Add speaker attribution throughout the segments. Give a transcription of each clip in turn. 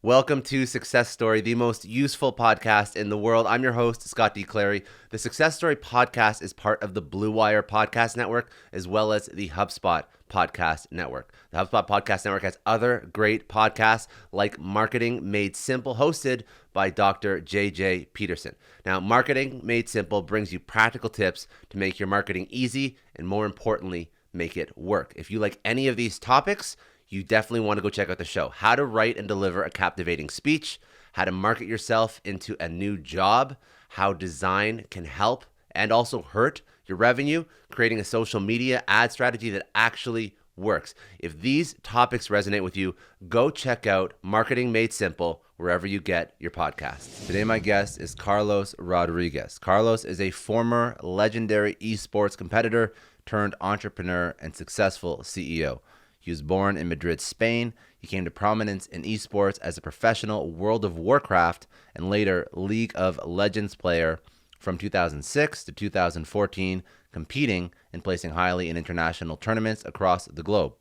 Speaker 1: Welcome to Success Story, the most useful podcast in the world. I'm your host, Scott D. Clary. The Success Story podcast is part of the Blue Wire Podcast Network, as well as the HubSpot Podcast Network. The HubSpot Podcast Network has other great podcasts like Marketing Made Simple, hosted by Dr. JJ Peterson. Now, Marketing Made Simple brings you practical tips to make your marketing easy and, more importantly, make it work. If you like any of these topics, you definitely want to go check out the show. How to write and deliver a captivating speech, how to market yourself into a new job, how design can help and also hurt your revenue, creating a social media ad strategy that actually works. If these topics resonate with you, go check out Marketing Made Simple wherever you get your podcasts. Today, my guest is Carlos Rodriguez. Carlos is a former legendary esports competitor turned entrepreneur and successful CEO. He was born in Madrid, Spain. He came to prominence in esports as a professional World of Warcraft and later League of Legends player from 2006 to 2014, competing and placing highly in international tournaments across the globe.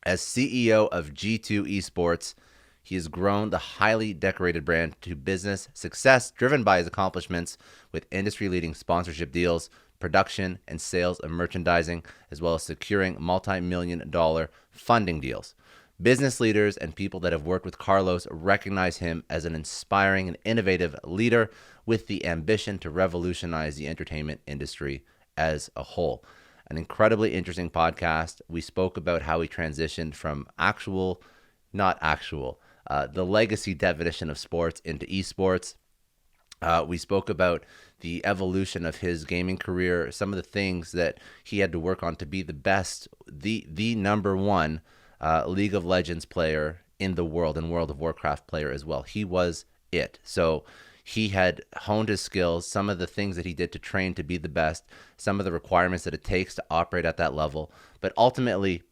Speaker 1: As CEO of G2 Esports, he has grown the highly decorated brand to business success driven by his accomplishments with industry-leading sponsorship deals, production and sales of merchandising, as well as securing multi-million-dollar funding deals. Business leaders and people that have worked with Carlos recognize him as an inspiring and innovative leader with the ambition to revolutionize the entertainment industry as a whole. An incredibly interesting podcast. We spoke about how he transitioned from the legacy definition of sports into esports. We spoke about the evolution of his gaming career, some of the things that he had to work on to be the best, the number one League of Legends player in the world and World of Warcraft player as well. He was it. So he had honed his skills, some of the things that he did to train to be the best, some of the requirements that it takes to operate at that level, but ultimately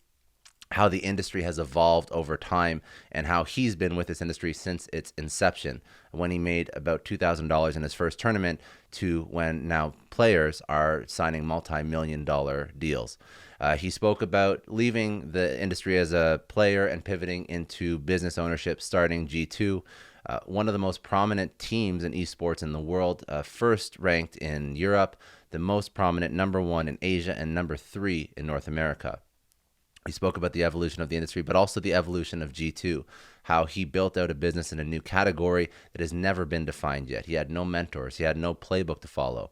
Speaker 1: how the industry has evolved over time and how he's been with this industry since its inception, when he made about $2,000 in his first tournament to when now players are signing multi-million-dollar deals. He spoke about leaving the industry as a player and pivoting into business ownership, starting G2, one of the most prominent teams in esports in the world, first ranked in Europe, the most prominent number one in Asia, and number 3 in North America. He spoke about the evolution of the industry, but also the evolution of G2, how he built out a business in a new category that has never been defined yet. He had no mentors. He had no playbook to follow.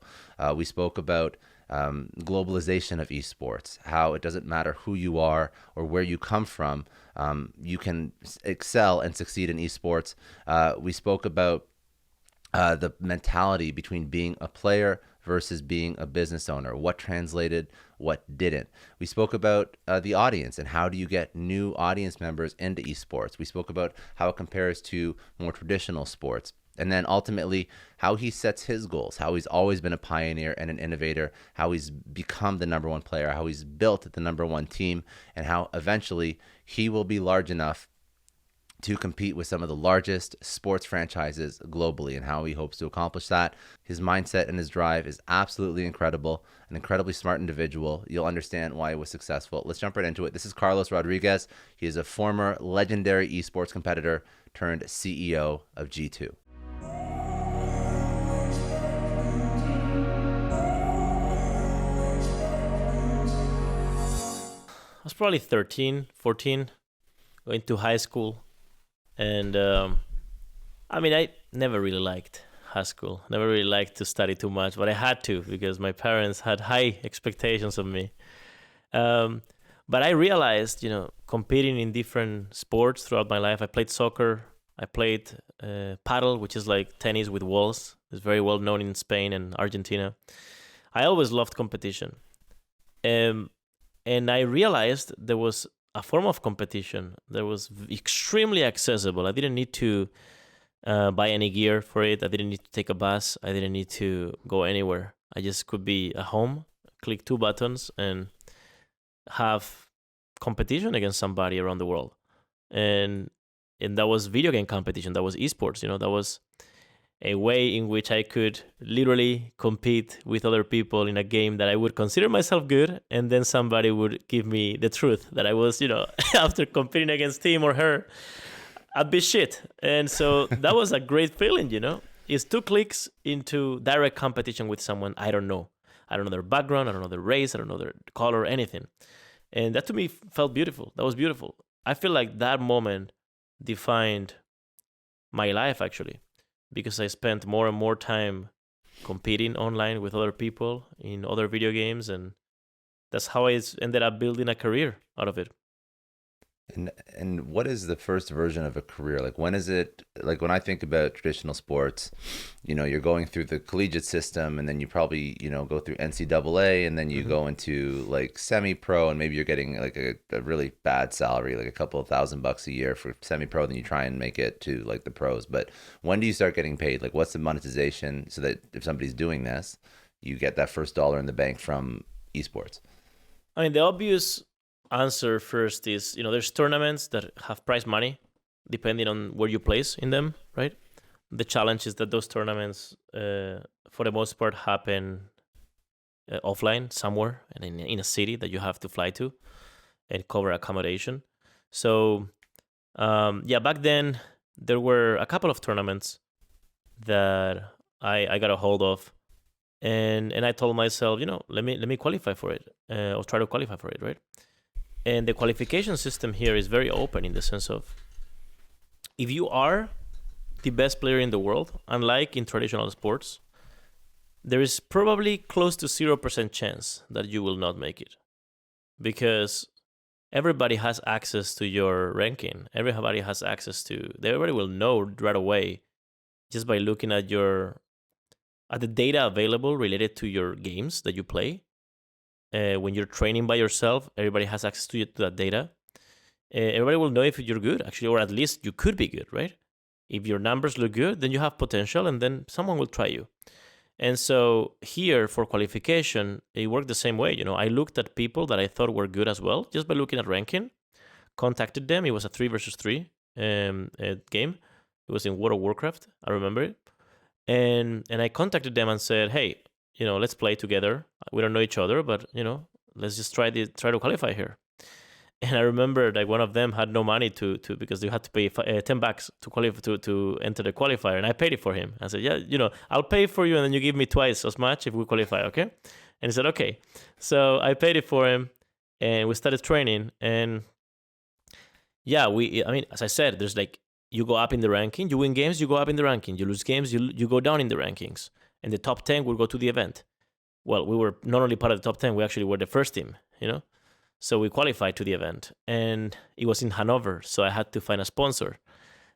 Speaker 1: We spoke about globalization of esports, how it doesn't matter who you are or where you come from. You can excel and succeed in esports. We spoke about the mentality between being a player versus being a business owner, what translated, what didn't. We spoke about the audience and how do you get new audience members into esports. We spoke about how it compares to more traditional sports. And then ultimately how he sets his goals, how he's always been a pioneer and an innovator, how he's become the number one player, how he's built the number one team, and how eventually he will be large enough to compete with some of the largest sports franchises globally, and how he hopes to accomplish that. His mindset and his drive is absolutely incredible, an incredibly smart individual. You'll understand why he was successful. Let's jump right into it. This is Carlos Rodriguez. He is a former legendary esports competitor turned CEO of G2.
Speaker 2: I was probably 13, 14, going to high school. And I never really liked high school. Never really liked to study too much, but I had to because my parents had high expectations of me. But I realized, competing in different sports throughout my life. I played soccer. I played paddle, which is like tennis with walls. It's very well known in Spain and Argentina. I always loved competition. And I realized there was a form of competition that was extremely accessible. I didn't need to buy any gear for it. I didn't need to take a bus. I didn't need to go anywhere. I just could be at home, click 2 buttons, and have competition against somebody around the world. And that was video game competition. That was esports. That was a way in which I could literally compete with other people in a game that I would consider myself good, and then somebody would give me the truth that I was, after competing against him or her, I'd be shit. And so that was a great feeling, you know? It's 2 clicks into direct competition with someone I don't know. I don't know their background, I don't know their race, I don't know their color, anything. And that to me felt beautiful. That was beautiful. I feel like that moment defined my life actually, because I spent more and more time competing online with other people in other video games, and that's how I ended up building a career out of it.
Speaker 1: And what is the first version of a career? Like when is it, like when I think about traditional sports, you're going through the collegiate system and then you probably, go through NCAA and then you go into like semi-pro and maybe you're getting like a really bad salary, like a couple of $1,000 a year for semi-pro, then you try and make it to like the pros. But when do you start getting paid? Like what's the monetization so that if somebody's doing this, you get that first dollar in the bank from esports?
Speaker 2: I mean, the obvious answer first is, there's tournaments that have prize money depending on where you place in them, right? The challenge is that those tournaments, for the most part, happen offline somewhere and in a city that you have to fly to and cover accommodation. So, back then there were a couple of tournaments that I got a hold of, and I told myself, let me qualify for it, or try to qualify for it, right? And the qualification system here is very open in the sense of if you are the best player in the world, unlike in traditional sports, there is probably close to 0% chance that you will not make it, because everybody has access to your ranking. Everybody will know right away just by looking at the data available related to your games that you play. When you're training by yourself, everybody has access to that data. Everybody will know if you're good, actually, or at least you could be good, right? If your numbers look good, then you have potential, and then someone will try you. And so here, for qualification, it worked the same way. I looked at people that I thought were good as well, just by looking at ranking, contacted them. It was a 3 versus 3 game. It was in World of Warcraft, I remember it. And I contacted them and said, hey, let's play together. We don't know each other, but, let's just try to qualify here. And I remember like one of them had no money to because they had to pay $10 to qualify to enter the qualifier, and I paid it for him. I said, yeah, I'll pay for you, and then you give me twice as much if we qualify, okay? And he said, okay. So I paid it for him, and we started training. And yeah, as I said, there's like you go up in the ranking, you win games, you go up in the ranking, you lose games, you go down in the rankings, and the top 10 will go to the event. Well, we were not only part of the top 10, we actually were the first team, So we qualified to the event, and it was in Hanover, so I had to find a sponsor.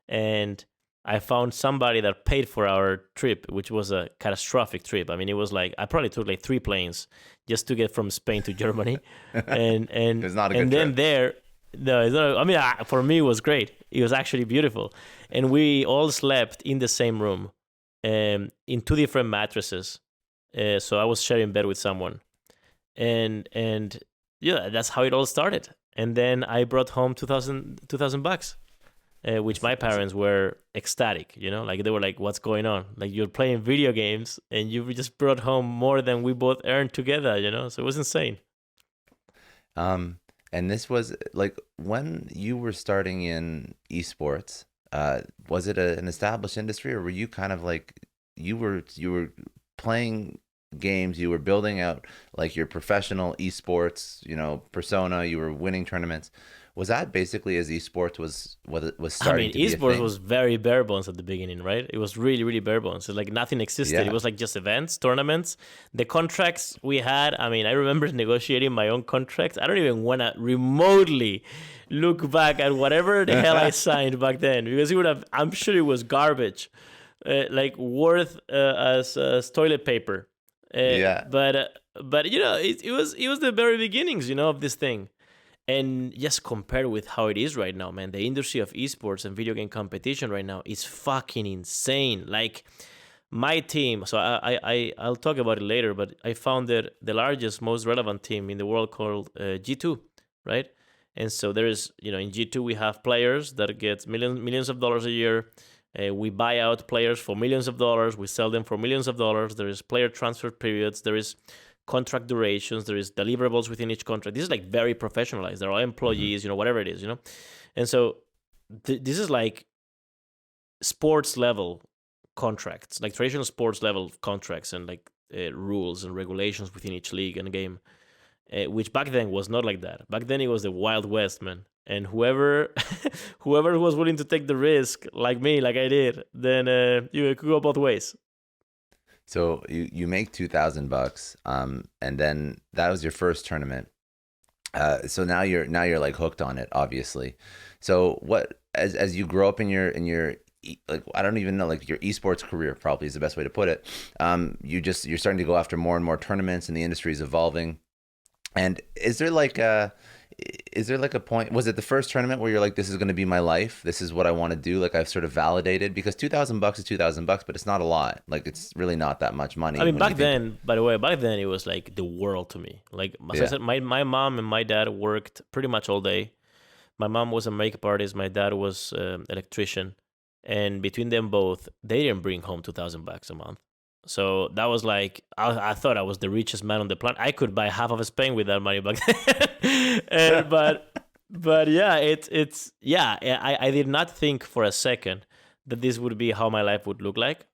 Speaker 2: And I found somebody that paid for our trip, which was a catastrophic trip. I mean, it was like, I probably took like 3 planes just to get from Spain to Germany. and
Speaker 1: It's not a good
Speaker 2: and then
Speaker 1: trip.
Speaker 2: there, no, it's not, I mean, for me, it was great. It was actually beautiful. And we all slept in the same room, in 2 different mattresses. So I was sharing bed with someone. And yeah, that's how it all started. And then I brought home $2,000, which my parents were ecstatic, like they were like, what's going on? Like, you're playing video games and you just brought home more than we both earned together, so it was insane.
Speaker 1: And this was like when you were starting in esports, was it an established industry, or were you kind of like, you were playing games, you were building out like your professional esports, persona, you were winning tournaments? Was that basically as esports was what it was starting to be a
Speaker 2: esports
Speaker 1: thing?
Speaker 2: was very bare bones at the beginning, right? It was really, really bare bones. It's like nothing existed.
Speaker 1: Yeah.
Speaker 2: It was like just events, tournaments. The contracts we had, I remember negotiating my own contracts. I don't even want to remotely look back at whatever the hell I signed back then, because I'm sure it was garbage, like worth as toilet paper.
Speaker 1: Yeah.
Speaker 2: But it was the very beginnings, of this thing. And just compared with how it is right now, man, the industry of esports and video game competition right now is fucking insane. Like my team, so I'll talk about it later, but I founded the largest, most relevant team in the world called G2, right? And so there is, in G2 we have players that get millions of dollars a year. We buy out players for millions of dollars. We sell them for millions of dollars. There is player transfer periods. There is contract durations. There is deliverables within each contract. This is like very professionalized. There are employees, whatever it is, And so this is like sports level contracts, like traditional sports level contracts, and like rules and regulations within each league and game, which back then was not like that. Back then it was the Wild West, man. And whoever whoever was willing to take the risk, like me, like I did, then you could go both ways.
Speaker 1: So you make $2,000, and then that was your first tournament. So now you're like hooked on it, obviously. So what as you grow up in your like, I don't even know, like your esports career probably is the best way to put it. You're starting to go after more and more tournaments, and the industry is evolving. And is there like a point? Was it the first tournament where you're like, this is going to be my life? This is what I want to do. Like I've sort of validated, because $2,000 is $2,000, but it's not a lot. Like it's really not that much money.
Speaker 2: I mean,
Speaker 1: when you
Speaker 2: back
Speaker 1: think.
Speaker 2: then, by the way, back then it was like the world to me. Like as I
Speaker 1: Yeah.
Speaker 2: said, my mom and my dad worked pretty much all day. My mom was a makeup artist. My dad was electrician, and between them both, they didn't bring home $2,000 a month. So that was like I thought I was the richest man on the planet. I could buy half of Spain with that money back then. But yeah, it's yeah. I did not think for a second that this would be how my life would look like,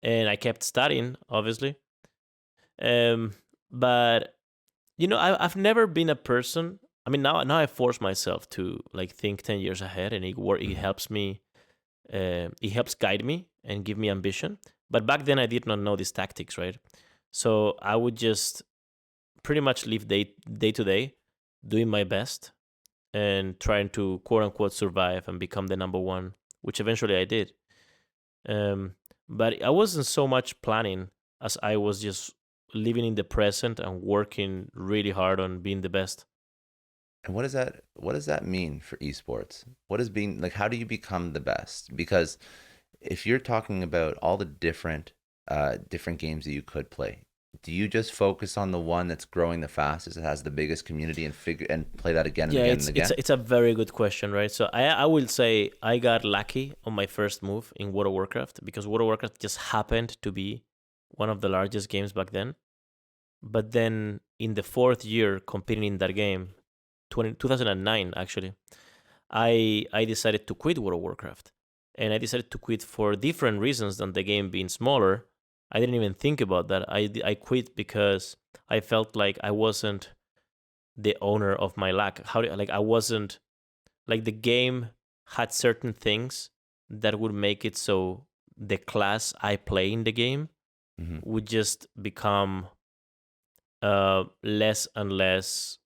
Speaker 2: and I kept studying, obviously. Um, but I've never been a person. I mean, now I force myself to like think 10 years ahead, and it
Speaker 1: Mhm.
Speaker 2: helps me. It helps guide me and give me ambition. But back then, I did not know these tactics, right? So I would just pretty much live day to day, doing my best and trying to quote unquote survive and become the number one, which eventually I did. Um, but I wasn't so much planning as I was just living in the present and working really hard on being the best.
Speaker 1: And what does that mean for esports? What is being like, how do you become the best? Because if you're talking about all the different games that you could play, do you just focus on the one that's growing the fastest, that has the biggest community, and play that again and
Speaker 2: Yeah,
Speaker 1: again and
Speaker 2: it's
Speaker 1: again?
Speaker 2: it's a very good question, right? So I will say I got lucky on my first move in World of Warcraft because World of Warcraft just happened to be one of the largest games back then. But then in the fourth year competing in that game, 2009 actually, I decided to quit World of Warcraft. And I decided to quit for different reasons than the game being smaller. I didn't even think about that. I quit because I felt like I wasn't the owner of my luck. Like I wasn't like the game had certain things that would make it so the class I play in the game
Speaker 1: Hmm.
Speaker 2: would just become less and less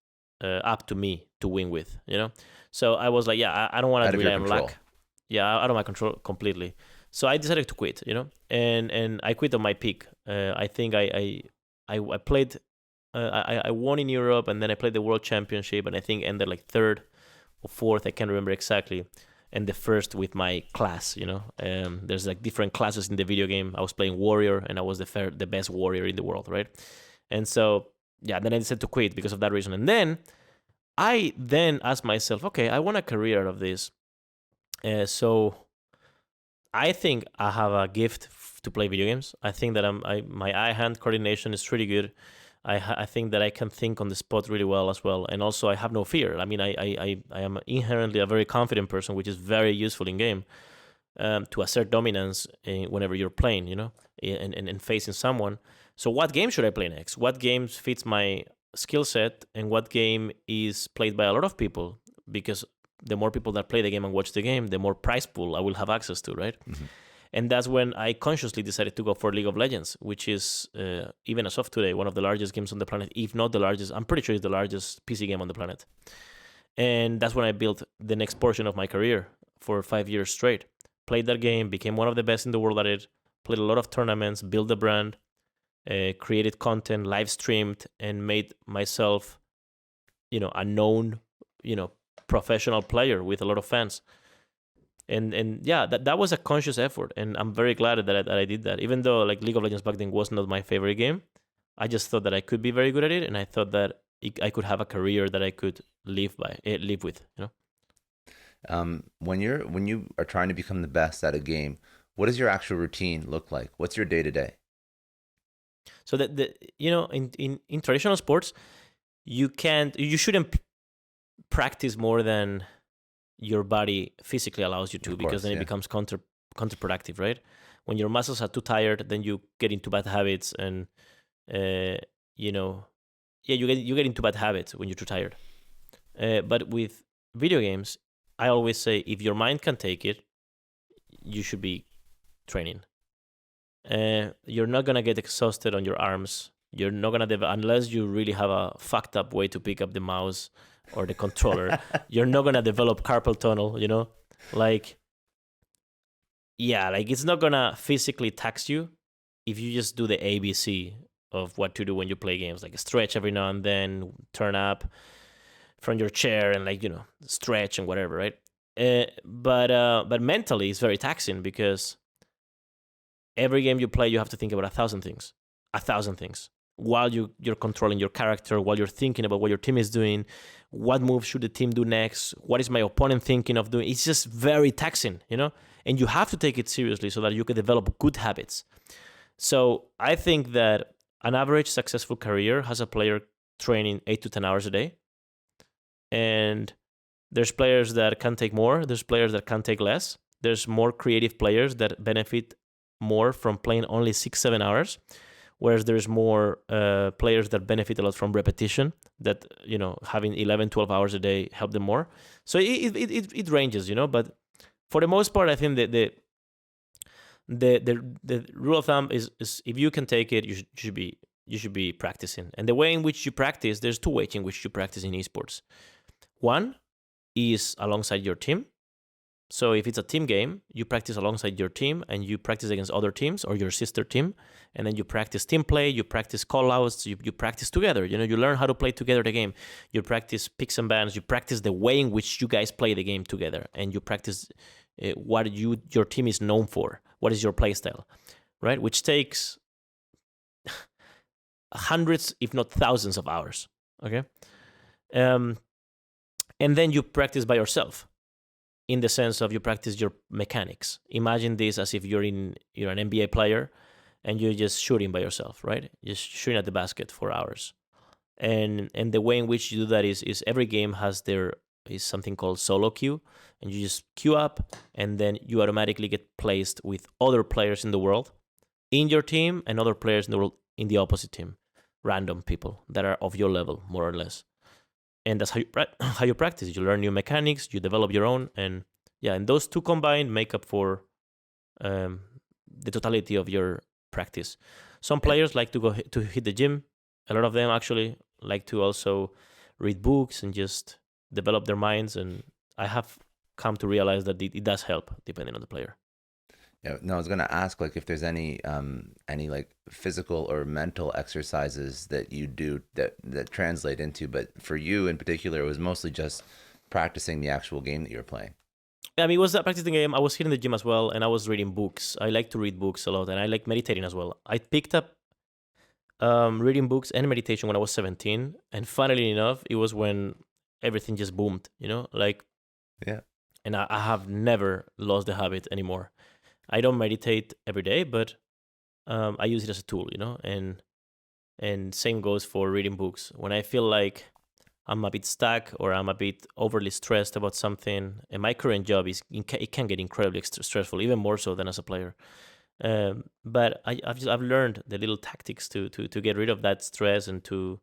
Speaker 2: up to me to win with. So I was like, yeah, I don't want
Speaker 1: Out
Speaker 2: to
Speaker 1: of your
Speaker 2: rely on
Speaker 1: control.
Speaker 2: luck. Yeah, out of my control completely. So I decided to quit, and I quit on my peak. I think I played. I won in Europe, and then I played the World Championship, and I think ended like third or fourth. I can't remember exactly. And the first with my class. There's like different classes in the video game. I was playing warrior, and I was the best warrior in the world, right? And so yeah, then I decided to quit because of that reason. And then I then asked myself, okay, I want a career out of this. So I think I have a gift to play video games. I think that my eye hand coordination is pretty good. I think that I can think on the spot really well as well, and also I have no fear. I mean, I am inherently a very confident person, which is very useful in game to assert dominance whenever you're playing, and facing someone. So, what game should I play next? What games fits my skill set, and what game is played by a lot of people? Because the more people that play the game and watch the game, the more prize pool I will have access to, right?
Speaker 1: Hmm.
Speaker 2: And that's when I consciously decided to go for League of Legends, which is, even as of today, one of the largest games on the planet, if not the largest. I'm pretty sure it's the largest PC game on the planet. And that's when I built the next portion of my career for 5 years straight. Played that game, became one of the best in the world at it, played a lot of tournaments, built a brand, created content, live streamed, and made myself, a known, you know, professional player with a lot of fans. And yeah, that was a conscious effort, and I'm very glad that I did that. Even though like League of Legends back then was not my favorite game, I just thought that I could be very good at it, and I thought that I could have a career that I could live with.
Speaker 1: When you are trying to become the best at a game, what does your actual routine look like? What's your day to day?
Speaker 2: So that in traditional sports, you shouldn't practice more than your body physically allows you to,
Speaker 1: Of
Speaker 2: because
Speaker 1: course,
Speaker 2: then it
Speaker 1: yeah.
Speaker 2: becomes counterproductive, right? When your muscles are too tired, then you get into bad habits, and uh, you know, yeah, you get into bad habits when you're too tired. But with video games, I always say, if your mind can take it, you should be training. You're not gonna get exhausted on your arms. You're not gonna unless you really have a fucked up way to pick up the mouse or the controller. You're not gonna develop carpal tunnel. Like, yeah, like it's not gonna physically tax you if you just do the ABC of what to do when you play games, like stretch every now and then, turn up from your chair, and like stretch and whatever, right? But mentally, it's very taxing, because every game you play, you have to think about a thousand things, while you're controlling your character, while you're thinking about what your team is doing, what move should the team do next, what is my opponent thinking of doing. It's just very taxing, and you have to take it seriously so that you can develop good habits. So I think that an average successful career has a player training 8 to 10 hours a day, and there's players that can take more, there's players that can take less. There's more creative players that benefit more from playing only 6-7 hours, whereas there's more players that benefit a lot from repetition, that having 11-12 hours a day help them more. So it ranges, but for the most part, I think that the rule of thumb is if you can take it, you should be practicing. And the way in which you practice, there's two ways in which you practice in esports. One is alongside your team. So if it's a team game, you practice alongside your team, and you practice against other teams or your sister team, and then you practice team play, you practice call-outs, you practice together. You learn how to play together the game. You practice picks and bans, you practice the way in which you guys play the game together, and you practice what your team is known for. What is your play style, right? Which takes hundreds, if not thousands of hours, okay? And then you practice by yourself, in the sense of you practice your mechanics. Imagine this as if you're an NBA player and you're just shooting by yourself, right? Just shooting at the basket for hours. And the way in which you do that is every game is something called solo queue, and you just queue up, and then you automatically get placed with other players in the world in your team, and other players in the world in the opposite team, random people that are of your level, more or less. And that's how you practice. You learn new mechanics, you develop your own, and those two combined make up for the totality of your practice. Some players like to go to hit the gym. A lot of them actually like to also read books and just develop their minds. And I have come to realize that it does help, depending on the player.
Speaker 1: Yeah, no, I was gonna ask, like, if there's any like physical or mental exercises that you do that translate into, but for you in particular, it was mostly just practicing the actual game that you were playing.
Speaker 2: I mean, it was a practicing game. I was hitting the gym as well, and I was reading books. I like to read books a lot, and I like meditating as well. I picked up reading books and meditation when I was 17, and funnily enough, it was when everything just boomed. Like,
Speaker 1: Yeah.
Speaker 2: And I have never lost the habit anymore. I don't meditate every day, but I use it as a tool, and same goes for reading books. When I feel like I'm a bit stuck or I'm a bit overly stressed about something, and my current job it can get incredibly stressful, even more so than as a player. But I've learned the little tactics to get rid of that stress, and to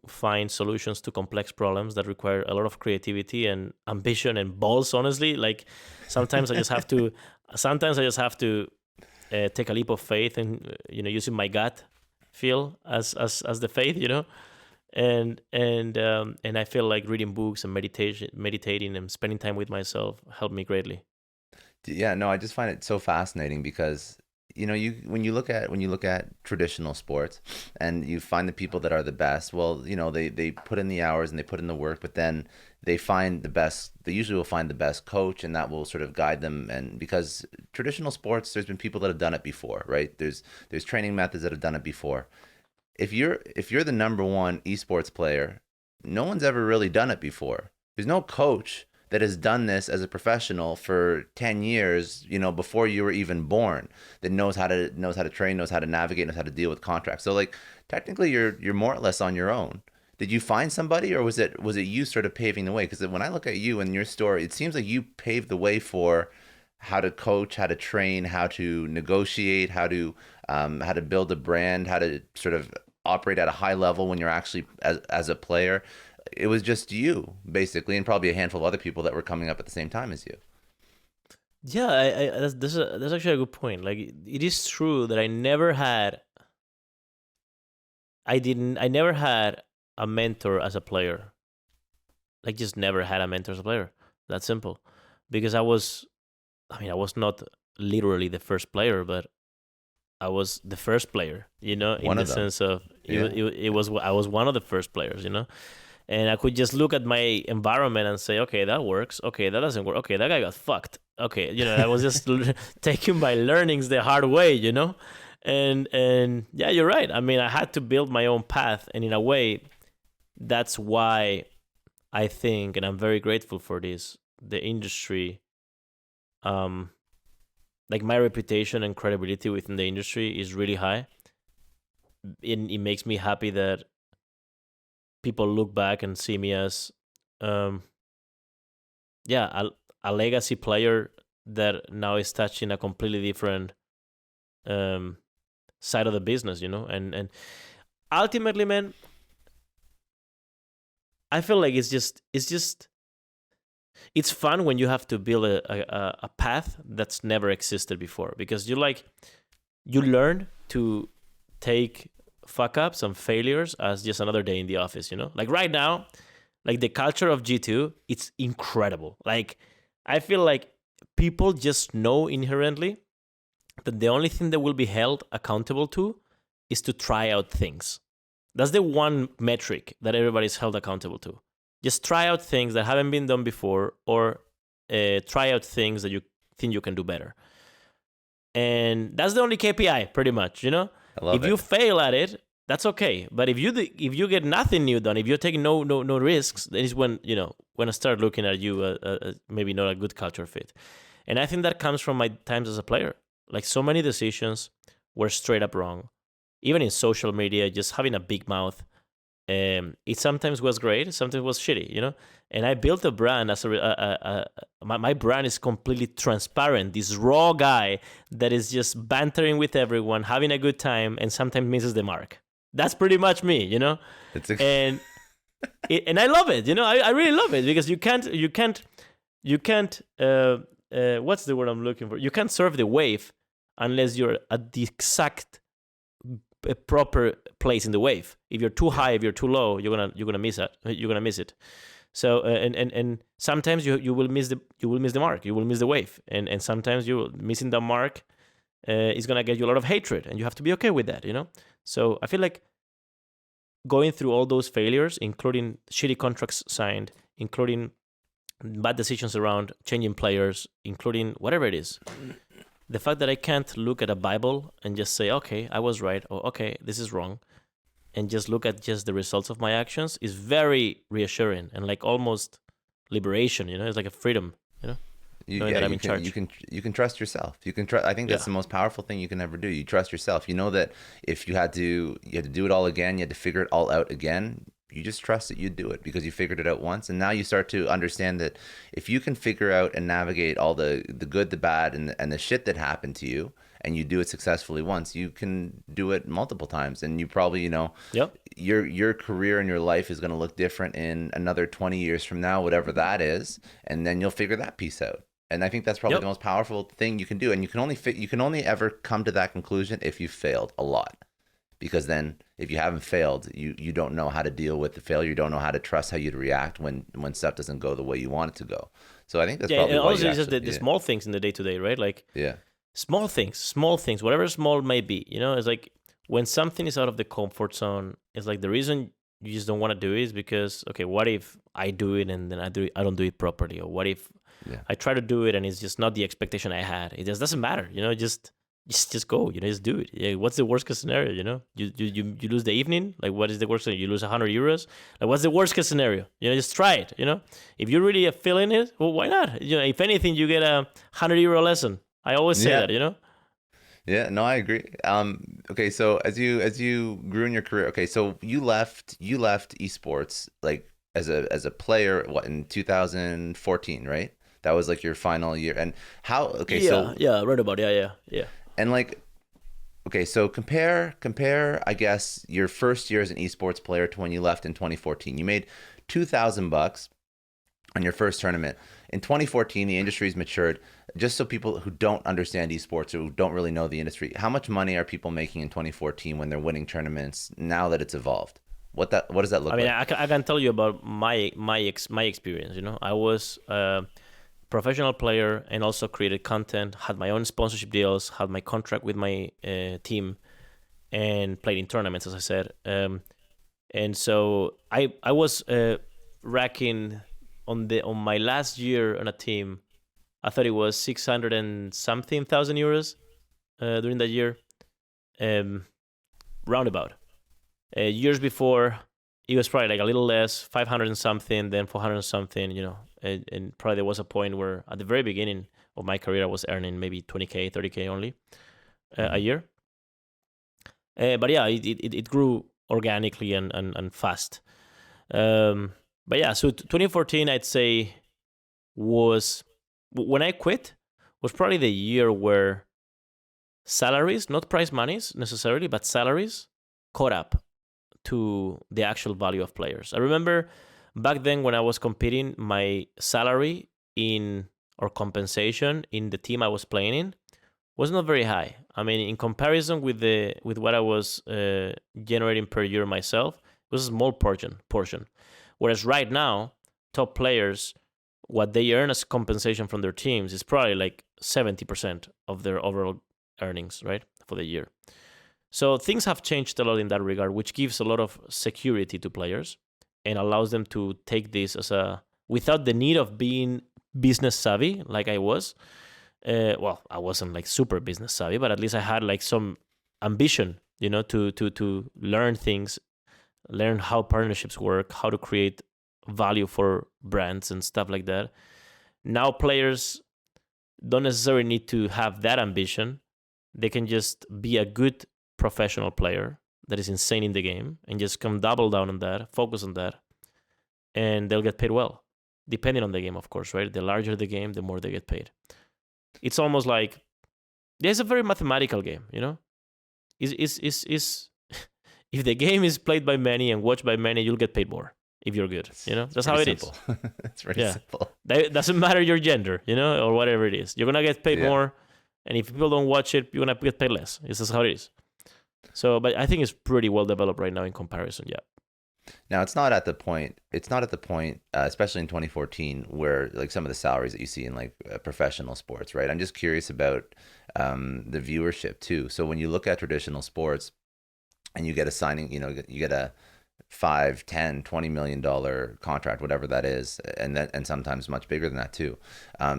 Speaker 2: find solutions to complex problems that require a lot of creativity and ambition and balls. Honestly, like sometimes I just have to. Sometimes I just have to take a leap of faith, and using my gut feel as the faith, and I feel like reading books and meditating and spending time with myself helped me greatly.
Speaker 1: Yeah, no, I just find it so fascinating because when you look at traditional sports and you find the people that are the best, well, they put in the hours and they put in the work, but then they usually will find the best coach, and that will sort of guide them. And because traditional sports, there's been people that have done it before, right? There's training methods that have done it before. If you're the number one esports player, no one's ever really done it before. There's no coach that has done this as a professional for 10 years, before you were even born, that knows how to train, knows how to navigate, knows how to deal with contracts. So like technically you're more or less on your own. Did you find somebody, or was it you sort of paving the way? Because when I look at you and your story, it seems like you paved the way for how to coach, how to train, how to negotiate, how to build a brand, how to sort of operate at a high level when you're actually as a player. It was just you basically, and probably a handful of other people that were coming up at the same time as you.
Speaker 2: Yeah, that's actually a good point. Like it is true that I never had a mentor as a player. Like just never had a mentor as a player. That's simple. Because I was not literally the first player, but I was the first player, in
Speaker 1: One
Speaker 2: the
Speaker 1: of them.
Speaker 2: sense of
Speaker 1: Yeah.
Speaker 2: it was I was one of the first players. And I could just look at my environment and say, okay, that works. Okay, that doesn't work. Okay, that guy got fucked. Okay, I was just taking my learnings the hard way. And yeah, you're right. I mean, I had to build my own path, and in a way, that's why I think, and I'm very grateful for this, the industry, um, like my reputation and credibility within the industry is really high. It makes me happy that people look back and see me as, um, yeah, a legacy player that now is touching a completely different um, side of the business. And ultimately, man, I feel like it's fun when you have to build a path that's never existed before, because you learn to take fuck ups and failures as just another day in the office. Like right now, like the culture of G2, it's incredible. Like I feel like people just know inherently that the only thing that will be held accountable to is to try out things. That's the one metric that everybody's held accountable to. Just try out things that haven't been done before, or try out things that you think you can do better. And that's the only KPI, pretty much.
Speaker 1: I love
Speaker 2: If
Speaker 1: it.
Speaker 2: you fail at it, that's okay. But if you get nothing new done, if you're taking no risks, then is when I start looking at you maybe not a good culture fit. And I think that comes from my times as a player. Like so many decisions were straight up wrong. Even in social media, just having a big mouth, it sometimes was great, sometimes was shitty. And I built a brand my brand is completely transparent. This raw guy that is just bantering with everyone, having a good time, and sometimes misses the mark. That's pretty much me.
Speaker 1: It's
Speaker 2: And and I love it. I really love it, because you can't what's the word I'm looking for? You can't surf the wave unless you're at the exact proper place in the wave. If you're too high, if you're too low, you're gonna miss it. You're gonna miss it. So and sometimes you will miss the mark. You will miss the wave, and sometimes you missing the mark is gonna get you a lot of hatred, and you have to be okay with that. So I feel like going through all those failures, including shitty contracts signed, including bad decisions around changing players, including whatever it is. The fact that I can't look at a Bible and just say, okay, I was right, or okay, this is wrong, and just look at just the results of my actions is very reassuring and like almost liberation. It's like a freedom. Knowing that I'm in charge.
Speaker 1: You can trust yourself. You can trust. I think that's the most powerful thing you can ever do. You trust yourself. You know that if you had to do it all again, you had to figure it all out again. You just trust that you'd do it because you figured it out once, and now you start to understand that if you can figure out and navigate all the good, the bad, and the shit that happened to you, and you do it successfully once, you can do it multiple times, and you probably
Speaker 2: Yep.
Speaker 1: your career and your life is going to look different in another 20 years from now, whatever that is, and then you'll figure that piece out. And I think that's probably
Speaker 2: Yep.
Speaker 1: the most powerful thing you can do, and you can only ever come to that conclusion if you failed a lot. Because then if you haven't failed, you don't know how to deal with the failure. You don't know how to trust how you'd react when stuff doesn't go the way you want it to go. So I think that's probably
Speaker 2: And
Speaker 1: why
Speaker 2: also
Speaker 1: you
Speaker 2: it's just
Speaker 1: actually,
Speaker 2: the small things in the day to day, right? Like
Speaker 1: yeah.
Speaker 2: small things, whatever small may be. It's like when something is out of the comfort zone, it's like the reason you just don't want to do it is because, okay, what if I do it and then I don't do it properly? Or what if I try to do it and it's just not the expectation I had? It just doesn't matter, just go, just do it. Yeah, what's the worst case scenario? You lose the evening. Like, what is the worst scenario? You lose €100. Like, what's the worst case scenario? Just try it. If you really are feeling it, well, why not? If anything, you get a €100 lesson. I always say that.
Speaker 1: Yeah, no, I agree. Okay, so as you grew in your career, okay, so you left esports like as a player what in 2014, right? That was like your final year. And how okay,
Speaker 2: Yeah,
Speaker 1: so
Speaker 2: yeah, right about yeah.
Speaker 1: and like okay, so compare I guess your first year as an esports player to when you left in 2014. You made $2,000 on your first tournament. In 2014, the industry's matured. Just so people who don't understand esports or who don't really know the industry, how much money are people making in 2014 when they're winning tournaments now that it's evolved? What does that
Speaker 2: I
Speaker 1: look
Speaker 2: mean,
Speaker 1: like?
Speaker 2: I can tell you about my experience. You know, I was a professional player and also created content, had my own sponsorship deals, had my contract with my team, and played in tournaments, as I said. And so I was racking on my last year on a team. I thought it was 600 and something thousand euros during that year, um, roundabout. Years before, it was probably like a little less, 500 and something, then 400 and something, you know. And probably there was a point where at the very beginning of my career, I was earning maybe 20K, 30K only a
Speaker 1: Hmm.
Speaker 2: year. But yeah, it grew organically and fast. Um, but yeah, so 2014, I'd say, was when I quit, was probably the year where salaries, not prize monies necessarily, but salaries caught up to the actual value of players. I remember back then when I was competing, my salary in or compensation in the team I was playing in was not very high. I mean, in comparison with what I was generating per year myself, it was a small portion. Whereas right now, top players, what they earn as compensation from their teams is probably like 70% of their overall earnings, right, for the year. So things have changed a lot in that regard, which gives a lot of security to players and allows them to take this as a without the need of being business savvy like I was. Well, I wasn't like super business savvy, but at least I had like some ambition, you know, to learn things, learn how partnerships work, how to create value for brands and stuff like that. Now players don't necessarily need to have that ambition. They can just be a good professional player that is insane in the game and just come double down on that, focus on that, and they'll get paid well. Depending on the game, of course, right? The larger the game, the more they get paid. It's almost like there's a very mathematical game, you know? Is if the game is played by many and watched by many, you'll get paid more if you're good. You know,
Speaker 1: It's
Speaker 2: that's how
Speaker 1: pretty
Speaker 2: it is.
Speaker 1: simple. It's pretty
Speaker 2: Yeah,
Speaker 1: simple.
Speaker 2: that doesn't matter your gender, you know, or whatever it is. You're gonna get paid
Speaker 1: Yeah.
Speaker 2: more, and if people don't watch it, you're gonna get paid less. It's just how it is. So, but I think it's pretty well developed right now in comparison. Yeah.
Speaker 1: Now it's not at the point. It's not at the point, especially in 2014, where like some of the salaries that you see in like professional sports, right? I'm just curious about the viewership too. So when you look at traditional sports and you get a signing, you get a 5, 10, $20 million contract, whatever that is, and sometimes much bigger than that too.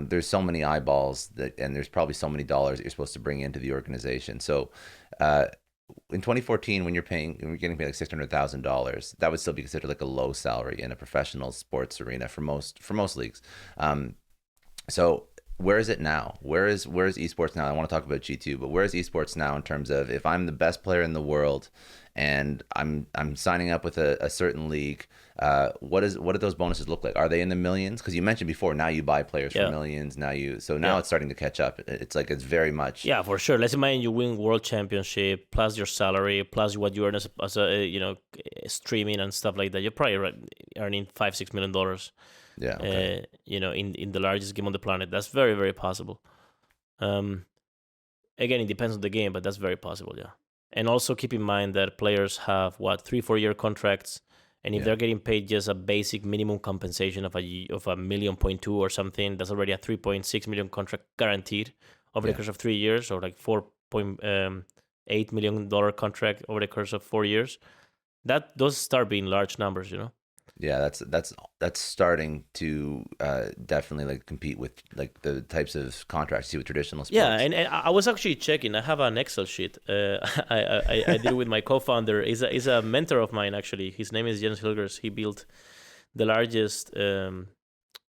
Speaker 1: There's so many eyeballs and there's probably so many dollars that you're supposed to bring into the organization. So uh, in 2014, when you're getting paid like $600,000, that would still be considered like a low salary in a professional sports arena for most leagues. Um, so where is it now? Where is esports now? I want to talk about G2, but where is esports now in terms of if I'm the best player in the world and I'm signing up with a certain league, what do those bonuses look like? Are they in the millions? Because you mentioned before, now you buy players for
Speaker 2: Yeah.
Speaker 1: millions. Now
Speaker 2: Yeah.
Speaker 1: it's starting to catch up. It's like it's very much.
Speaker 2: Yeah, for sure. Let's imagine you win world championship plus your salary plus what you earn as a streaming and stuff like that. You're probably earning $5-6 million.
Speaker 1: Yeah. Okay.
Speaker 2: In the largest game on the planet. That's very very possible. Um, Again, it depends on the game, but that's very possible. Yeah, and also keep in mind that players have what 3-4 year contracts, and if
Speaker 1: Yeah.
Speaker 2: they're getting paid just a basic minimum compensation of a million point two or something, that's already a 3.6 million contract guaranteed over the
Speaker 1: Yeah.
Speaker 2: course of 3 years, or like $4.8 million contract over the course of 4 years. That those start being large numbers, you know.
Speaker 1: Yeah, that's starting to definitely like compete with like the types of contracts you see with traditional
Speaker 2: Yeah,
Speaker 1: sports.
Speaker 2: and I was actually checking. I have an Excel sheet. I did with my co-founder. Is a mentor of mine actually. His name is Jens Hilgers. He built the largest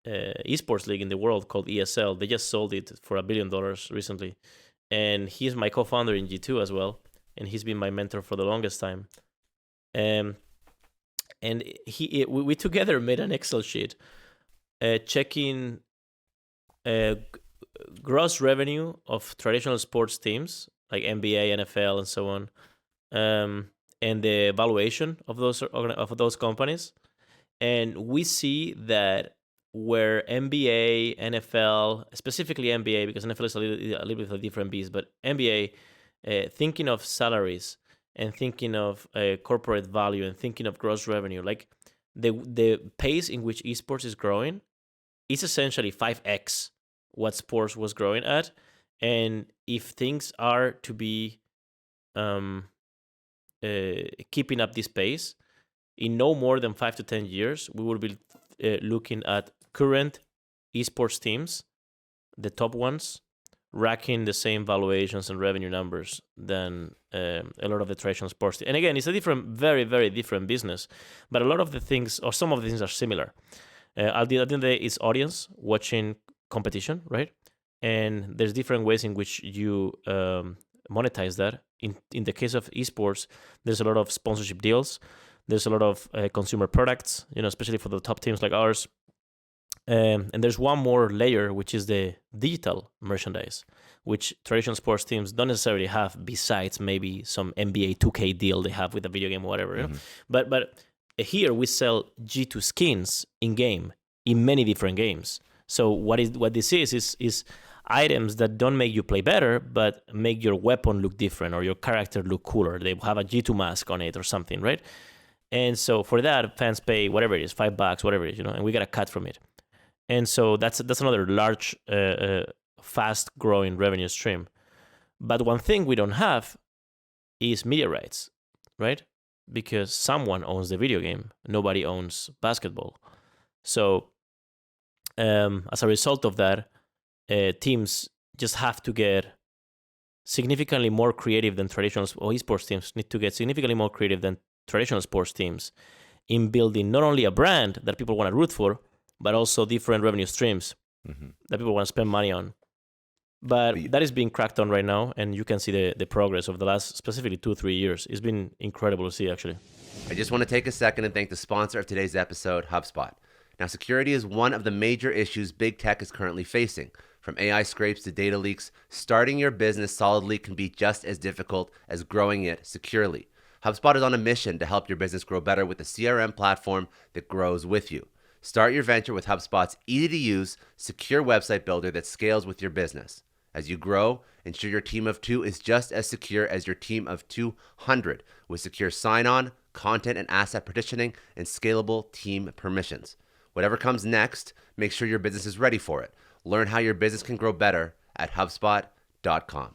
Speaker 2: esports league in the world called ESL. They just sold it for $1 billion recently, and he's my co-founder in G2 as well, and he's been my mentor for the longest time. And we together made an Excel sheet checking gross revenue of traditional sports teams like NBA, NFL, and so on, and the valuation of those companies. And we see that where NBA, NFL, specifically NBA, because NFL is a little bit of a different beast, but NBA, thinking of salaries and thinking of corporate value and thinking of gross revenue, like the pace in which esports is growing is essentially 5x what sports was growing at. And if things are to be keeping up this pace, in no more than 5 to 10 years, we will be looking at current esports teams, the top ones, racking the same valuations and revenue numbers than a lot of the traditional sports. And again, it's a different, very, very different business. But a lot of the things, or some of the things, are similar. At the end of the day, it's audience watching competition, right? And there's different ways in which you monetize that. In the case of esports, there's a lot of sponsorship deals. There's a lot of consumer products, especially for the top teams like ours. And there's one more layer, which is the digital merchandise, which traditional sports teams don't necessarily have, besides maybe some NBA 2K deal they have with a video game or whatever.
Speaker 1: Mm-hmm.
Speaker 2: But here we sell G2 skins in game, in many different games. So what this is items that don't make you play better, but make your weapon look different or your character look cooler. They have a G2 mask on it or something, right? And so for that, fans pay whatever it is, $5, whatever it is, and we get a cut from it. And so that's another large, fast-growing revenue stream. But one thing we don't have is media rights, right? Because someone owns the video game. Nobody owns basketball. So as a result of that, teams just have to get significantly more creative than traditional, or esports teams need to get significantly more creative than traditional sports teams in building not only a brand that people want to root for, but also different revenue streams that people want to spend money on. But that is being cracked on right now, and you can see the progress of the last, specifically 2-3 years. It's been incredible to see, actually.
Speaker 1: I just want to take a second and thank the sponsor of today's episode, HubSpot. Now, security is one of the major issues big tech is currently facing. From AI scrapes to data leaks, starting your business solidly can be just as difficult as growing it securely. HubSpot is on a mission to help your business grow better with a CRM platform that grows with you. Start your venture with HubSpot's easy-to-use, secure website builder that scales with your business. As you grow, ensure your team of 2 is just as secure as your team of 200 with secure sign-on, content and asset partitioning, and scalable team permissions. Whatever comes next, make sure your business is ready for it. Learn how your business can grow better at HubSpot.com.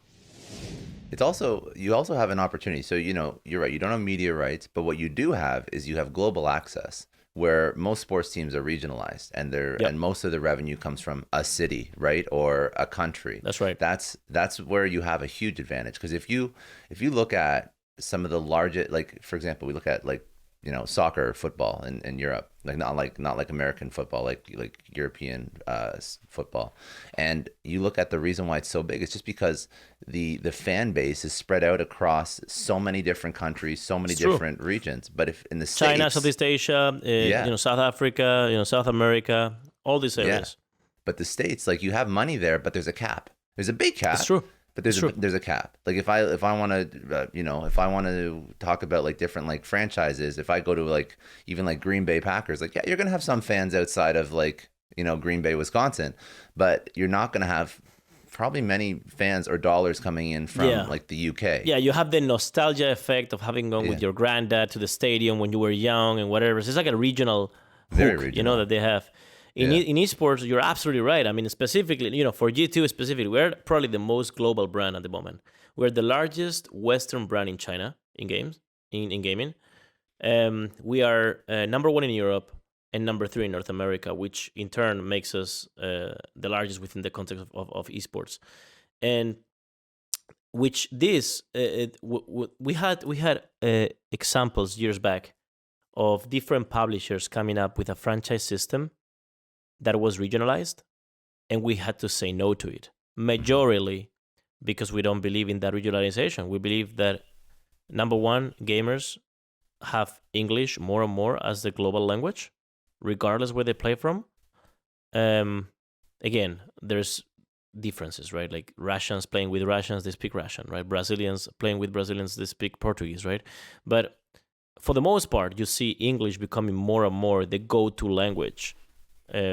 Speaker 1: You also have an opportunity. So, you're right. You don't have media rights, but what you do have is you have global access, where most sports teams are regionalized, and and most of the revenue comes from a city, right, or a country.
Speaker 2: That's right.
Speaker 1: That's where you have a huge advantage, because if you look at some of the largest, like for example, we look at soccer or football in Europe, not like American football, like European football, and you look at the reason why it's so big, it's just because the fan base is spread out across so many different countries, so many different regions. But if in the States,
Speaker 2: China, Southeast Asia, South Africa, South America, all these areas.
Speaker 1: But the States, you have money there, but there's a cap. There's a big cap.
Speaker 2: It's true.
Speaker 1: But there's a cap. Like if I want to if I want to talk about different franchises, if I go to even Green Bay Packers, you're gonna have some fans outside of Green Bay, Wisconsin, but you're not gonna have probably many fans or dollars coming in from the UK.
Speaker 2: Yeah, you have the nostalgia effect of having gone with your granddad to the stadium when you were young and whatever. So it's like a regional hook, that they have. In esports, you're absolutely right. I mean, specifically, for G2 specifically, we're probably the most global brand at the moment. We're the largest Western brand in China in games, in gaming. We are number 1 in Europe and number 3 in North America, which in turn makes us the largest within the context of esports. And which this we had examples years back of different publishers coming up with a franchise system that was regionalized, and we had to say no to it. Majorly, because we don't believe in that regionalization. We believe that, number one, gamers have English more and more as the global language, regardless where they play from. Again, there's differences, right? Like Russians playing with Russians, they speak Russian, right? Brazilians playing with Brazilians, they speak Portuguese, right? But for the most part, you see English becoming more and more the go-to language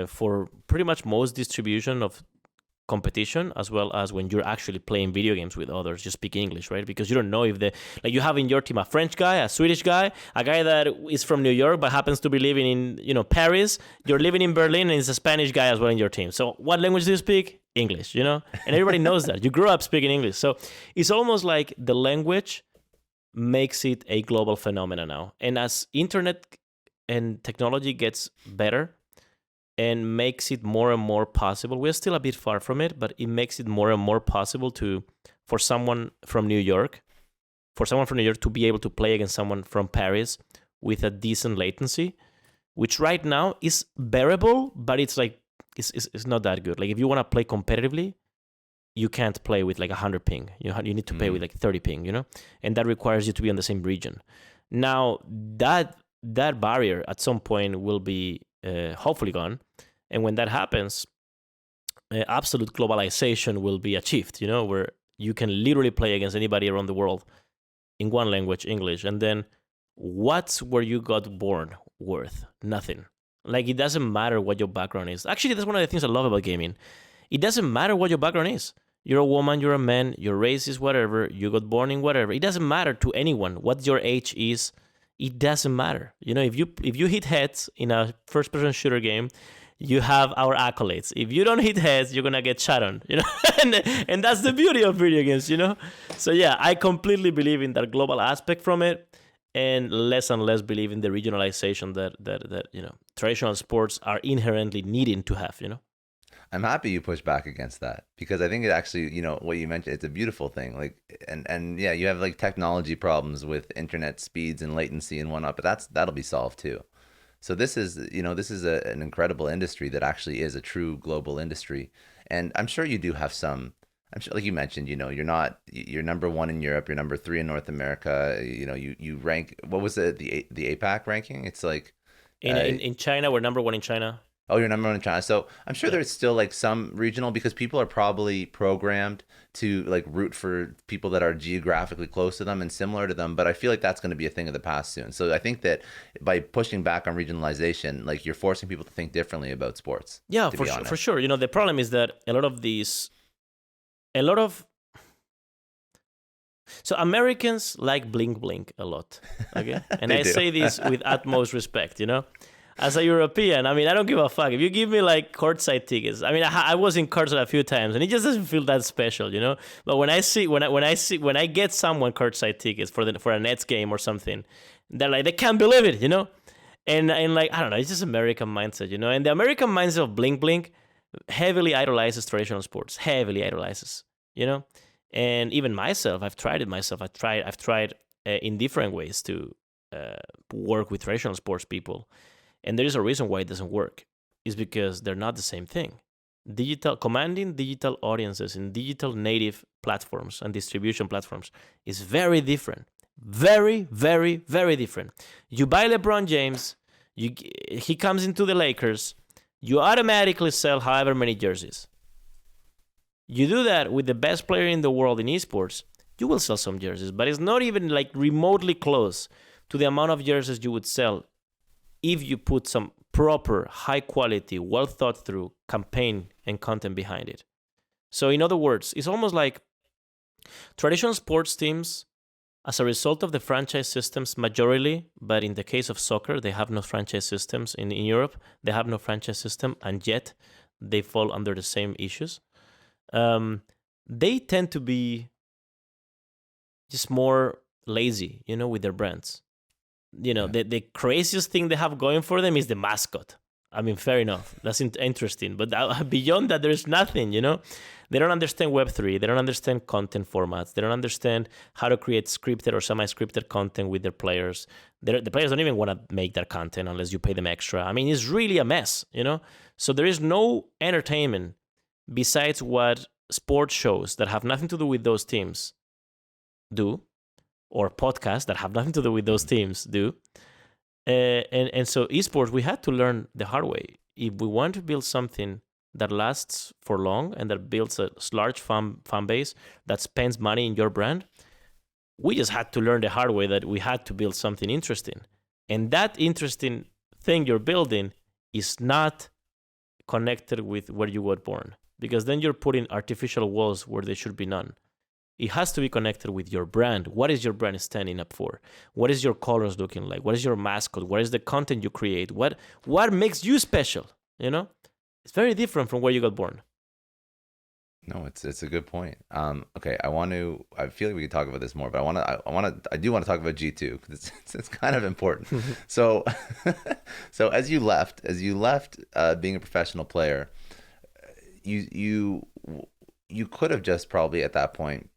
Speaker 2: for pretty much most distribution of competition, as well as when you're actually playing video games with others, you speak English, right? Because you don't know if you have in your team a French guy, a Swedish guy, a guy that is from New York but happens to be living in Paris. You're living in Berlin, and it's a Spanish guy as well in your team. So what language do you speak? English, and everybody knows that. You grew up speaking English. So it's almost like the language makes it a global phenomenon now. And as internet and technology gets better, and makes it more and more possible. We're still a bit far from it, but it makes it more and more possible for someone from New York to be able to play against someone from Paris with a decent latency, which right now is bearable, but it's not that good. Like if you want to play competitively, you can't play with like 100 ping. You need to play with like 30 ping, and that requires you to be in the same region. Now that barrier at some point will be hopefully gone, and when that happens, absolute globalization will be achieved, where you can literally play against anybody around the world in one language, English. And then what's where you got born worth? Nothing. Like, it doesn't matter what your background is. Actually, that's one of the things I love about gaming. It doesn't matter what your background is. You're a woman, you're a man, your race is whatever, you got born in whatever. It doesn't matter to anyone what your age is. It doesn't matter. If you hit heads in a first-person shooter game, you have our accolades. If you don't hit heads, you're gonna get shot on. And that's the beauty of video games. So yeah, I completely believe in that global aspect from it, and less believe in the regionalization that traditional sports are inherently needing to have.
Speaker 1: I'm happy you push back against that, because I think it actually, what you mentioned, it's a beautiful thing. Like, and yeah, you have like technology problems with internet speeds and latency and whatnot, but that'll be solved too. So this is an incredible industry that actually is a true global industry. And I'm sure you do have some, I'm sure, like you mentioned, you're number 1 in Europe, you're number 3 in North America. You rank, what was the APAC ranking? It's like
Speaker 2: in China, we're number 1 in China.
Speaker 1: Oh, you're number 1 in China. So I'm sure there's still like some regional, because people are probably programmed to like root for people that are geographically close to them and similar to them. But I feel like that's going to be a thing of the past soon. So I think that by pushing back on regionalization, like, you're forcing people to think differently about sports.
Speaker 2: Yeah, for sure. The problem is that so Americans like blink blink a lot, okay? And I say this with utmost respect, As a European, I don't give a fuck. If you give me like courtside tickets, I was in courtside a few times, and it just doesn't feel that special, But when I get someone courtside tickets for a Nets game or something, they're like, they can't believe it, And like, I don't know, it's just American mindset, And the American mindset of blink blink heavily idolizes traditional sports, heavily idolizes, And even myself, I've tried it myself. I've tried in different ways to work with traditional sports people. And there is a reason why it doesn't work. It's because they're not the same thing. Commanding digital audiences in digital native platforms and distribution platforms is very different. Very, very, very different. You buy LeBron James, he comes into the Lakers, you automatically sell however many jerseys. You do that with the best player in the world in esports, you will sell some jerseys, but it's not even like remotely close to the amount of jerseys you would sell if you put some proper, high quality, well thought through campaign and content behind it. So in other words, it's almost like traditional sports teams, as a result of the franchise systems majorly, but in the case of soccer, they have no franchise systems. In Europe, they have no franchise system, and yet they fall under the same issues. They tend to be just more lazy, with their brands. The craziest thing they have going for them is the mascot. Fair enough. That's interesting. But beyond that, there's nothing, They don't understand Web3. They don't understand content formats. They don't understand how to create scripted or semi-scripted content with their players. The players don't even want to make that content unless you pay them extra. It's really a mess, So there is no entertainment besides what sports shows that have nothing to do with those teams do, or podcasts that have nothing to do with those teams do. And so esports, we had to learn the hard way. If we want to build something that lasts for long and that builds a large fan base that spends money in your brand, we just had to learn the hard way that we had to build something interesting. And that interesting thing you're building is not connected with where you were born, because then you're putting artificial walls where there should be none. It has to be connected with your brand. What is your brand standing up for? What is your colors looking like? What is your mascot? What is the content you create? What makes you special? You know, it's very different from where you got born.
Speaker 1: No, it's a good point. Okay, I feel like we could talk about this more, but I do want to talk about G2 because it's kind of important. So, so as you left being a professional player, you could have just probably at that point,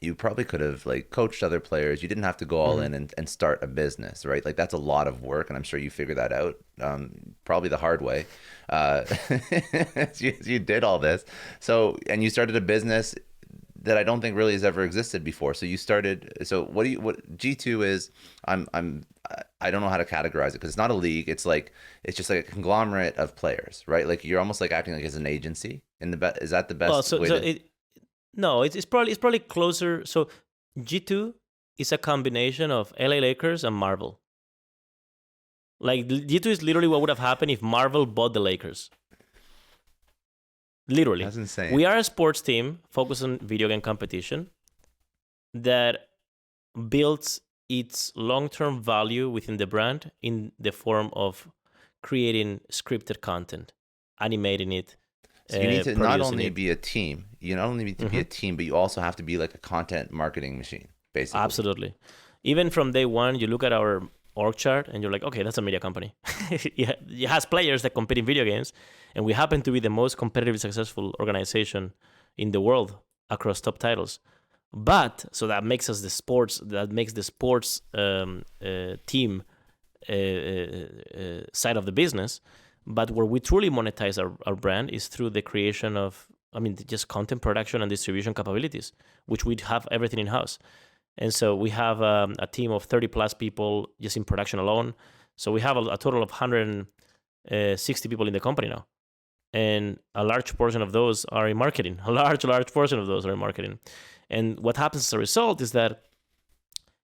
Speaker 1: you probably could have like coached other players. You didn't have to go all in and start a business, right? Like that's a lot of work, and I'm sure you figured that out probably the hard way. You did all this, so and you started a business that I don't think really has ever existed before. So you started. So what G2 is? I don't know how to categorize it because it's not a league. It's just like a conglomerate of players, right? Like you're almost like acting like as an agency. Is that the best way?
Speaker 2: No, it's probably closer. So G2 is a combination of LA Lakers and Marvel. Like G2 is literally what would have happened if Marvel bought the Lakers. Literally.
Speaker 1: That's insane.
Speaker 2: We are a sports team focused on video game competition that builds its long-term value within the brand in the form of creating scripted content, animating it.
Speaker 1: So you need to not only be a team, you not only need to be a team, but you also have to be like a content marketing machine, basically.
Speaker 2: Absolutely. Even from day one, you look at our org chart and you're like, okay, that's a media company. It has players that compete in video games, and we happen to be the most competitively successful organization in the world across top titles. But so that makes the sports team side of the business. But where we truly monetize our brand is through the creation of, just content production and distribution capabilities, which we have everything in-house. And so we have a team of 30 plus people just in production alone. So we have a total of 160 people in the company now. And a large portion of those are in marketing. A large portion of those are in marketing. And what happens as a result is that,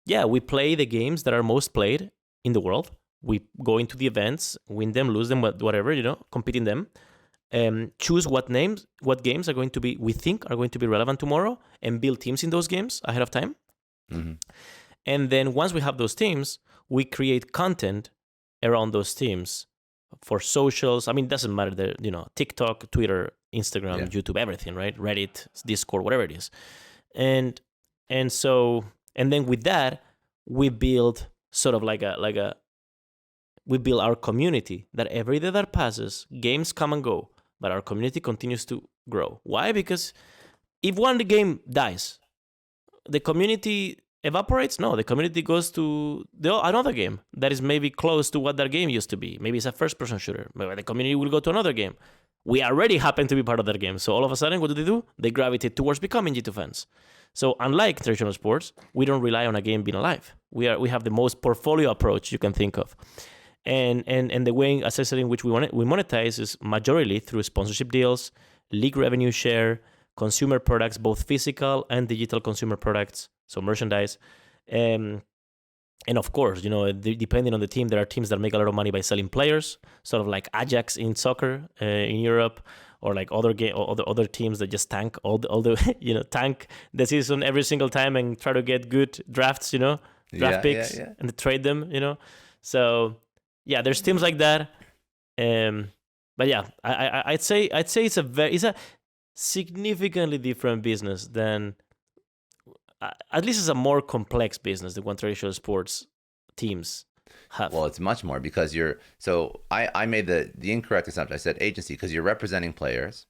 Speaker 2: we play the games that are most played in the world. We go into the events, win them, lose them, whatever, compete in them, choose what games we think are going to be relevant tomorrow, and build teams in those games ahead of time. Mm-hmm. And then once we have those teams, we create content around those teams for socials. It doesn't matter, TikTok, Twitter, Instagram, YouTube, everything, right? Reddit, Discord, whatever it is. And then with that, we build sort of we build our community that every day that passes, games come and go, but our community continues to grow. Why? Because if one game dies, the community evaporates? No, the community goes to another game that is maybe close to what that game used to be. Maybe it's a first-person shooter. Maybe the community will go to another game. We already happen to be part of that game. So all of a sudden, what do? They gravitate towards becoming G2 fans. So unlike traditional sports, we don't rely on a game being alive. We have the most portfolio approach you can think of. And the way, as I said, in which we monetize is majorly through sponsorship deals, league revenue share, consumer products, both physical and digital consumer products, so merchandise. And of course, depending on the team, there are teams that make a lot of money by selling players, sort of like Ajax in soccer in Europe, or like other teams that just tank tank the season every single time and try to get good drafts, draft picks and trade them, So there's teams like that. But I'd say it's a significantly different business than, at least it's a more complex business than what traditional sports teams have.
Speaker 1: Well, it's much more because I made the incorrect assumption. I said agency because you're representing players,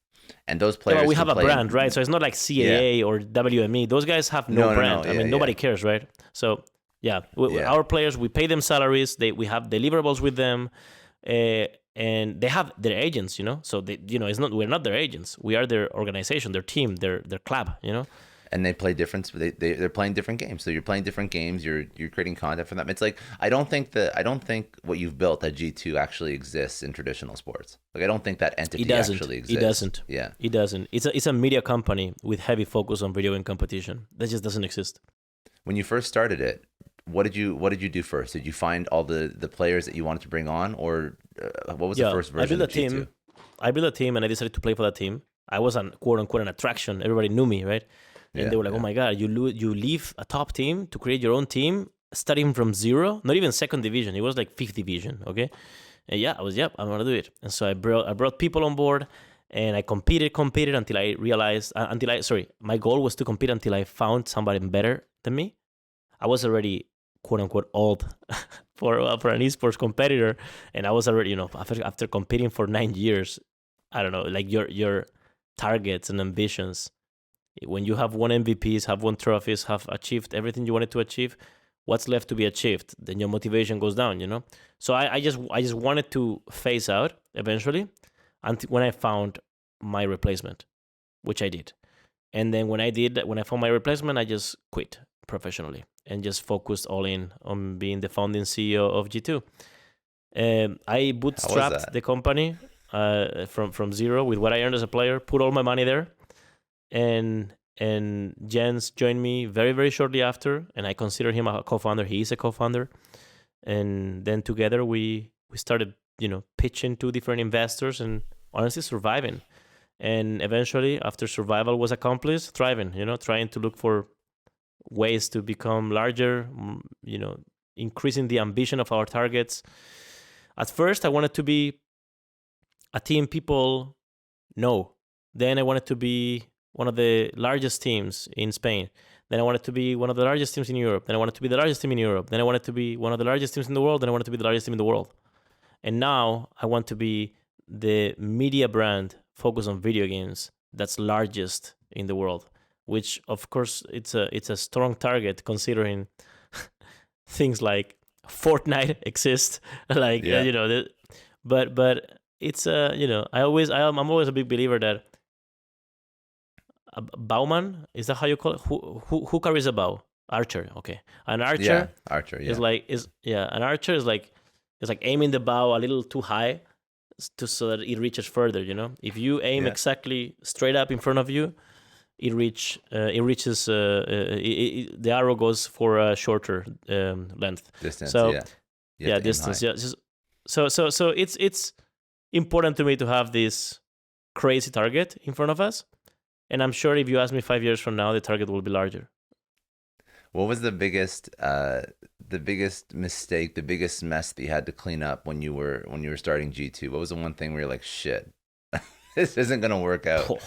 Speaker 1: and those players.
Speaker 2: But we have a brand, right? So it's not like CAA or WME. Those guys have no brand. No. Nobody cares, right? So our players, we pay them salaries. We have deliverables with them, and they have their agents, so they, we're not their agents, we are their organization, their team, their club,
Speaker 1: And they play different. They're playing different games. So you're playing different games. You're creating content for them. It's like I don't think what you've built at G2 actually exists in traditional sports. Like I don't think that entity actually exists.
Speaker 2: It doesn't.
Speaker 1: Yeah.
Speaker 2: It doesn't. It's a media company with heavy focus on video game competition. That just doesn't exist.
Speaker 1: When you first started it, what did you do first? Did you find all the players that you wanted to bring on, or what was the first version of G2?
Speaker 2: I built a team and I decided to play for that team. I was an quote unquote an attraction. Everybody knew me, right? And they were like, "Oh my God, you leave a top team to create your own team, starting from zero, not even second division. It was like fifth division, okay?" And I'm gonna do it. And so I brought people on board, and I competed until I realized, my goal was to compete until I found somebody better than me. I was already quote unquote old for an esports competitor, and I was already, after competing for 9 years, I don't know, like your targets and ambitions. When you have won MVPs, have won trophies, have achieved everything you wanted to achieve, what's left to be achieved? Then your motivation goes down, So I just wanted to phase out eventually, until when I found my replacement, which I did. And then when I found my replacement, I just quit professionally and just focused all in on being the founding CEO of G2. I bootstrapped the company from zero with what I earned as a player, put all my money there. And Jens joined me very, very shortly after, and I consider him a co-founder. He is a co-founder, and then together we started, pitching to different investors and honestly surviving. And eventually, after survival was accomplished, thriving. Trying to look for ways to become larger. Increasing the ambition of our targets. At first, I wanted to be a team people know. Then I wanted to be one of the largest teams in Spain. Then I wanted to be one of the largest teams in Europe. Then I wanted to be the largest team in Europe. Then I wanted to be one of the largest teams in the world. Then I wanted to be the largest team in the world. And now I want to be the media brand focused on video games that's largest in the world, which of course it's a strong target considering things like Fortnite exist. Like, but it's I'm always a big believer that bowman, is that how you call it? Who carries a bow? Archer. Okay, an archer.
Speaker 1: Archer. Yeah.
Speaker 2: An archer is like aiming the bow a little too high, so that it reaches further. If you aim exactly straight up in front of you, it reaches. The arrow goes for a shorter length.
Speaker 1: Distance.
Speaker 2: So distance. Yeah. So it's important to me to have this crazy target in front of us. And I'm sure if you ask me 5 years from now, the target will be larger.
Speaker 1: What was the biggest mistake, the biggest mess that you had to clean up when you were starting G2? What was the one thing where you're like, shit, this isn't gonna work out?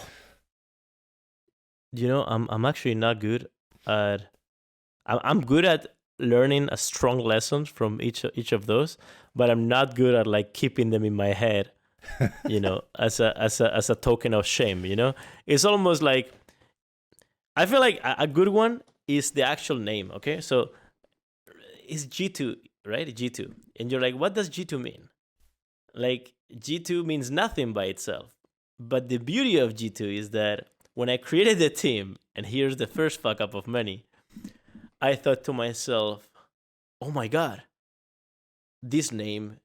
Speaker 2: I'm actually not good at. I'm good at learning a strong lesson from each of those, but I'm not good at like keeping them in my head. As a token of shame. It's almost like I feel like a good one is the actual name. Okay, so it's G2, right? G2, and you're like, what does G2 mean? Like G2 means nothing by itself, but the beauty of G2 is that when I created the team, and here's the first fuck up of many, I thought to myself, oh my God, this name,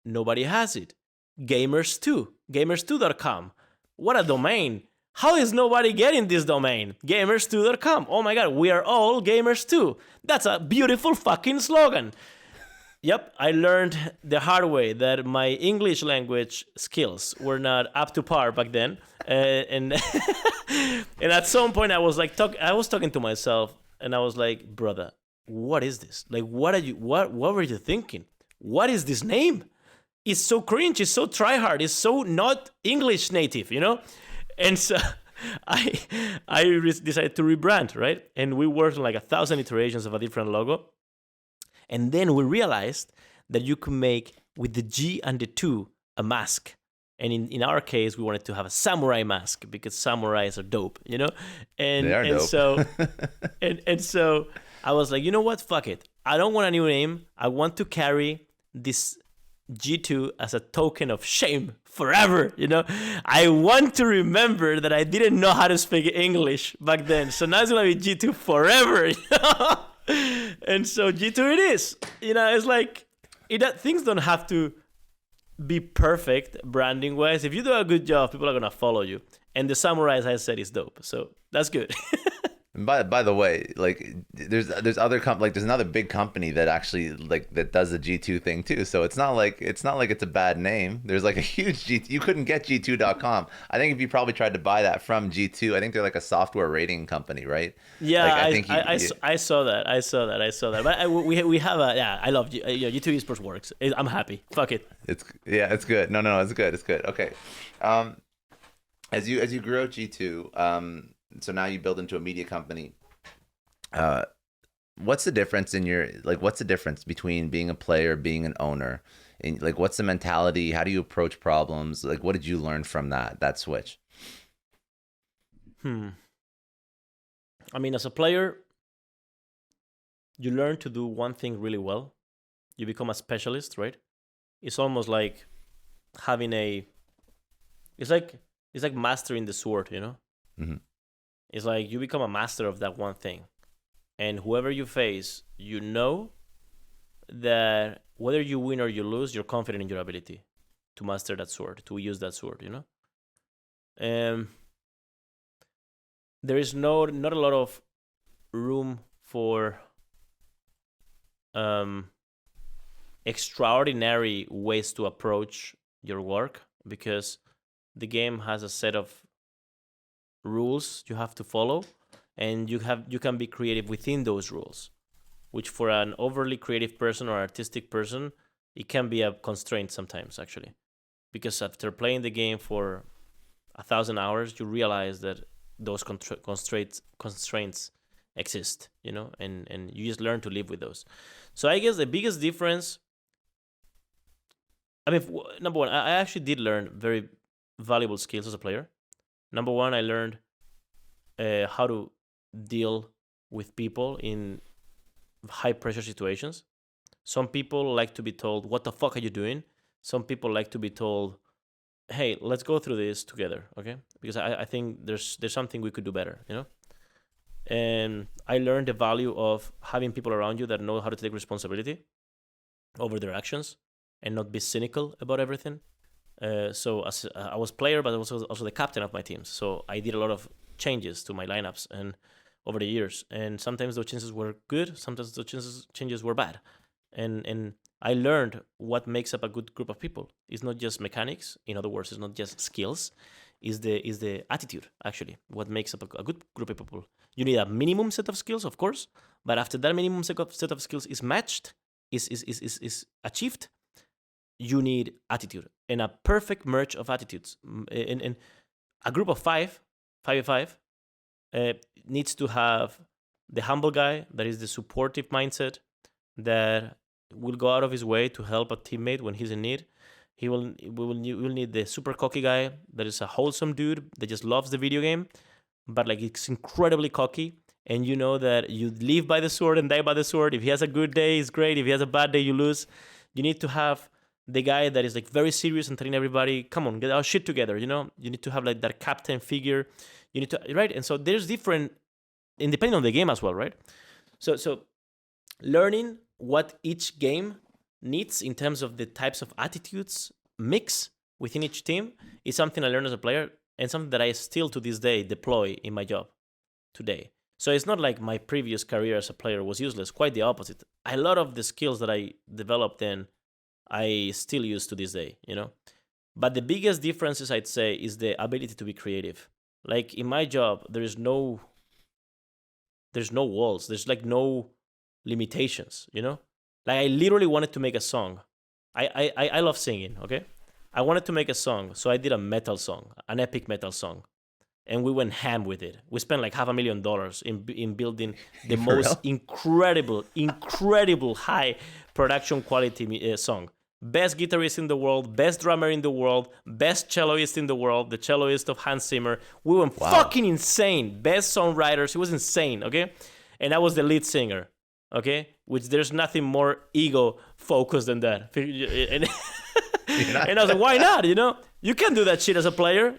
Speaker 2: nobody has it. Gamers2.com. What a domain. How is nobody getting this domain? Gamers2.com. Oh my God, we are all Gamers2. That's a beautiful fucking slogan. Yep, I learned the hard way that my English language skills were not up to par back then. And and at some point I was like talking to myself, and I was like, brother, what is this? Like, what were you thinking? What is this name? It's so cringe, it's so tryhard, it's so not English native, And so I decided to rebrand, right? And we worked on like 1,000 iterations of a different logo. And then we realized that you could make with the G and the 2 a mask. And in our case, we wanted to have a samurai mask because samurais are dope, And
Speaker 1: they are dope.
Speaker 2: So and so I was like, you know what? Fuck it. I don't want a new name. I want to carry this G2 as a token of shame forever. I want to remember that I didn't know how to speak English back then. So now it's going to be G2 forever. And so G2 it is. It's like things don't have to be perfect branding wise. If you do a good job, people are going to follow you. And the samurai, as I said, is dope. So that's good.
Speaker 1: And by the way, like there's other there's another big company that actually that does the G2 thing too. So it's not like it's a bad name. There's like a huge G2. You couldn't get G2.com. I think if you probably tried to buy that from G2, I think they're like a software rating company, right?
Speaker 2: Yeah,
Speaker 1: like,
Speaker 2: I saw that. But we have I love G2 Esports works. I'm happy. Fuck it.
Speaker 1: It's good. No, it's good. It's good. Okay. As you grow G2, so now you build into a media company. What's the difference what's the difference between being a player, being an owner? And what's the mentality? How do you approach problems? What did you learn from that switch?
Speaker 2: I mean, as a player, you learn to do one thing really well. You become a specialist, right? It's almost like having it's like mastering the sword,
Speaker 1: Mm-hmm.
Speaker 2: It's like you become a master of that one thing. And whoever you face, that whether you win or you lose, you're confident in your ability to master that sword, to use that sword, There is not a lot of room for extraordinary ways to approach your work, because the game has a set of rules you have to follow, and you can be creative within those rules, which for an overly creative person or artistic person, it can be a constraint sometimes, actually, because after playing the game for 1,000 hours, you realize that those constraints exist, and you just learn to live with those. So I guess the biggest difference, I mean, number one, I actually did learn very valuable skills as a player. Number one, I learned how to deal with people in high pressure situations. Some people like to be told, "What the fuck are you doing?" Some people like to be told, "Hey, let's go through this together, okay?" Because I think there's something we could do better, And I learned the value of having people around you that know how to take responsibility over their actions and not be cynical about everything. So as I was player, but I was also the captain of my teams. So I did a lot of changes to my lineups and over the years. And sometimes those changes were good. Sometimes those changes were bad. And I learned what makes up a good group of people. It's not just mechanics. In other words, it's not just skills. Is the attitude, actually, what makes up a good group of people. You need a minimum set of skills, of course. But after that minimum set of skills is matched, is achieved, you need attitude and a perfect merge of attitudes. And a group of 5v5 needs to have the humble guy that is the supportive mindset, that will go out of his way to help a teammate when he's in need. We will need the super cocky guy that is a wholesome dude that just loves the video game, but it's incredibly cocky. And you know that you live by the sword and die by the sword. If he has a good day, it's great. If he has a bad day, you lose. You need to have the guy that is very serious and telling everybody, come on, get our shit together, You need to have that captain figure. You need to, right? And so there's different, depending on the game as well, right? So learning what each game needs in terms of the types of attitudes mix within each team is something I learned as a player, and something that I still to this day deploy in my job today. So it's not like my previous career as a player was useless. Quite the opposite. A lot of the skills that I developed then, I still use to this day, But the biggest differences, I'd say, is the ability to be creative. In my job, there's no walls. There's no limitations, I literally wanted to make a song. I love singing, okay? I wanted to make a song, so I did a metal song, an epic metal song. And we went ham with it. We spent $500,000 in building the most incredible high production quality song. Best guitarist in the world, best drummer in the world, best celloist in the world, the celloist of Hans Zimmer. We went fucking insane. Best songwriters. It was insane, okay? And I was the lead singer, okay? Which there's nothing more ego-focused than that.
Speaker 1: You're not.
Speaker 2: And I was like, why not? You can do that shit as a player.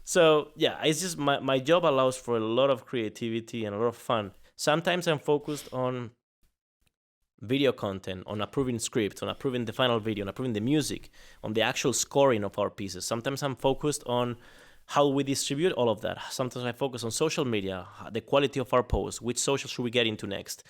Speaker 2: So yeah, it's just my job allows for a lot of creativity and a lot of fun. Sometimes I'm focused on video content, on approving scripts, on approving the final video, on approving the music, on the actual scoring of our pieces. Sometimes I'm focused on how we distribute all of that. Sometimes I focus on social media, the quality of our posts, which social should we get into next,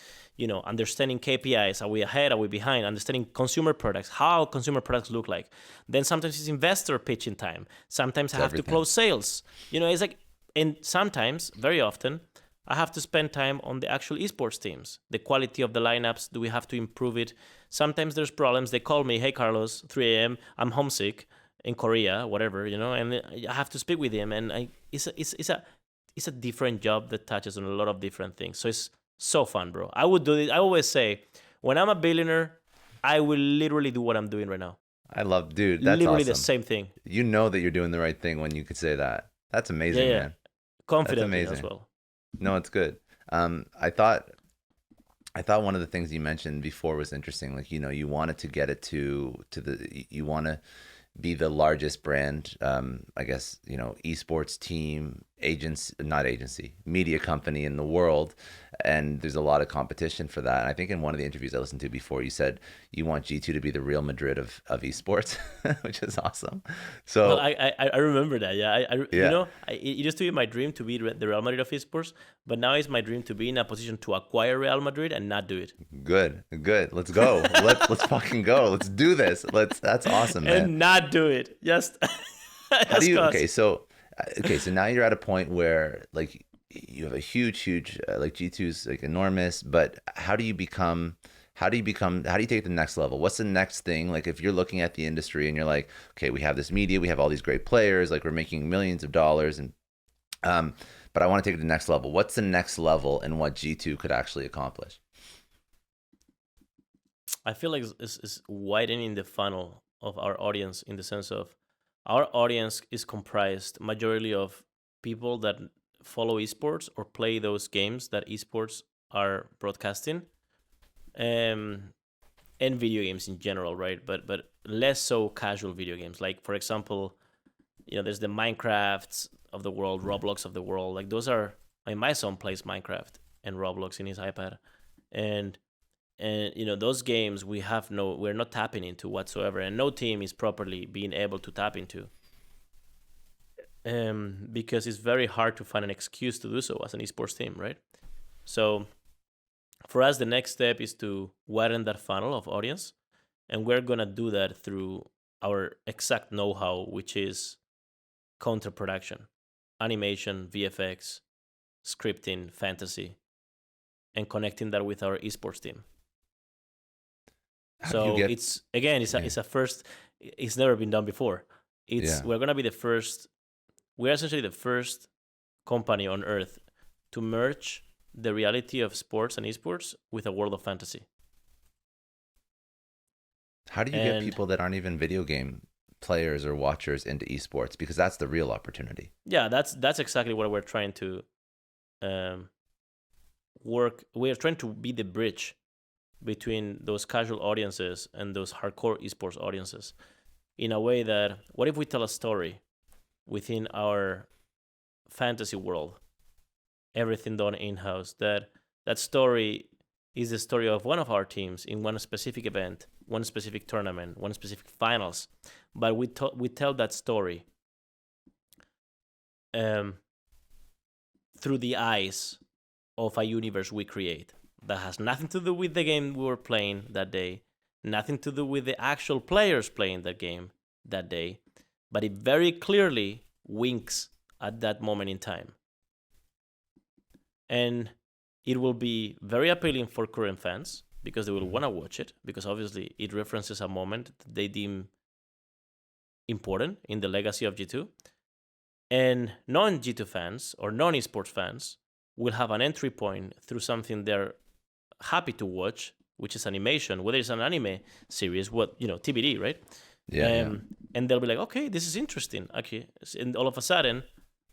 Speaker 2: understanding KPIs, are we ahead, are we behind, understanding consumer products, how consumer products look like. Then sometimes it's investor pitching time. Sometimes I have to close sales. It's like, and sometimes, very often, I have to spend time on the actual esports teams, the quality of the lineups. Do we have to improve it? Sometimes there's problems. They call me, hey, Carlos, 3 a.m., I'm homesick in Korea, whatever, and I have to speak with him. And it's a different job that touches on a lot of different things. So it's so fun, bro. I would do this. I always say, when I'm a billionaire, I will literally do what I'm doing right now.
Speaker 1: I love, dude. That's
Speaker 2: literally
Speaker 1: awesome.
Speaker 2: The same thing.
Speaker 1: You know that you're doing the right thing when you could say that. That's amazing, man.
Speaker 2: Confident as well.
Speaker 1: No, it's good. I thought one of the things you mentioned before was interesting. Like, you wanted to get it you want to be the largest brand, I guess, esports team, media company in the world. And there's a lot of competition for that. And I think in one of the interviews I listened to before, you said you want G2 to be the Real Madrid of esports, which is awesome. So
Speaker 2: well, I remember that. Yeah. It used to be my dream to be the Real Madrid of esports, but now it's my dream to be in a position to acquire Real Madrid and not do it.
Speaker 1: Good. Let's go. Let's fucking go. Let's do this. That's awesome, man.
Speaker 2: And not do it. Just
Speaker 1: how do you? Okay, so now you're at a point where like you have a huge like G2's like enormous, but how do you take it to the next level? What's the next thing? Like if you're looking at the industry and you're like, okay, we have this media, we have all these great players, like we're making millions of dollars, and but I want to take it to the next level. What's the next level and what G2 could actually accomplish?
Speaker 2: I feel like it's widening the funnel of our audience, in the sense of our audience is comprised majority of people that follow esports or play those games that esports are broadcasting, and video games in general, right? But less so casual video games. Like, for example, there's the Minecrafts of the world, Roblox of the world. Like those are, my son plays Minecraft and Roblox in his iPad, and those games we're not tapping into whatsoever, and no team is properly being able to tap into, because it's very hard to find an excuse to do so as an esports team, right? So for us, the next step is to widen that funnel of audience, and we're gonna do that through our exact know-how, which is content production, animation, VFX, scripting, fantasy, and connecting that with our esports team. So it's a first. It's never been done before. We're gonna be the first. We're essentially the first company on earth to merge the reality of sports and esports with a world of fantasy.
Speaker 1: How do you get people that aren't even video game players or watchers into esports? Because that's the real opportunity.
Speaker 2: Yeah, that's exactly what we're trying to work. We're trying to be the bridge between those casual audiences and those hardcore esports audiences, in a way that, what if we tell a story within our fantasy world, everything done in-house, that story is the story of one of our teams in one specific event, one specific tournament, one specific finals, but we tell that story through the eyes of a universe we create that has nothing to do with the game we were playing that day, nothing to do with the actual players playing that game that day, but it very clearly winks at that moment in time. And it will be very appealing for current fans because they will want to watch it, because obviously it references a moment that they deem important in the legacy of G2. And non-G2 fans or non-esports fans will have an entry point through something they're happy to watch, which is animation, whether it's an anime series, TBD, right?
Speaker 1: Yeah.
Speaker 2: And they'll be like, okay, this is interesting. Okay. And all of a sudden,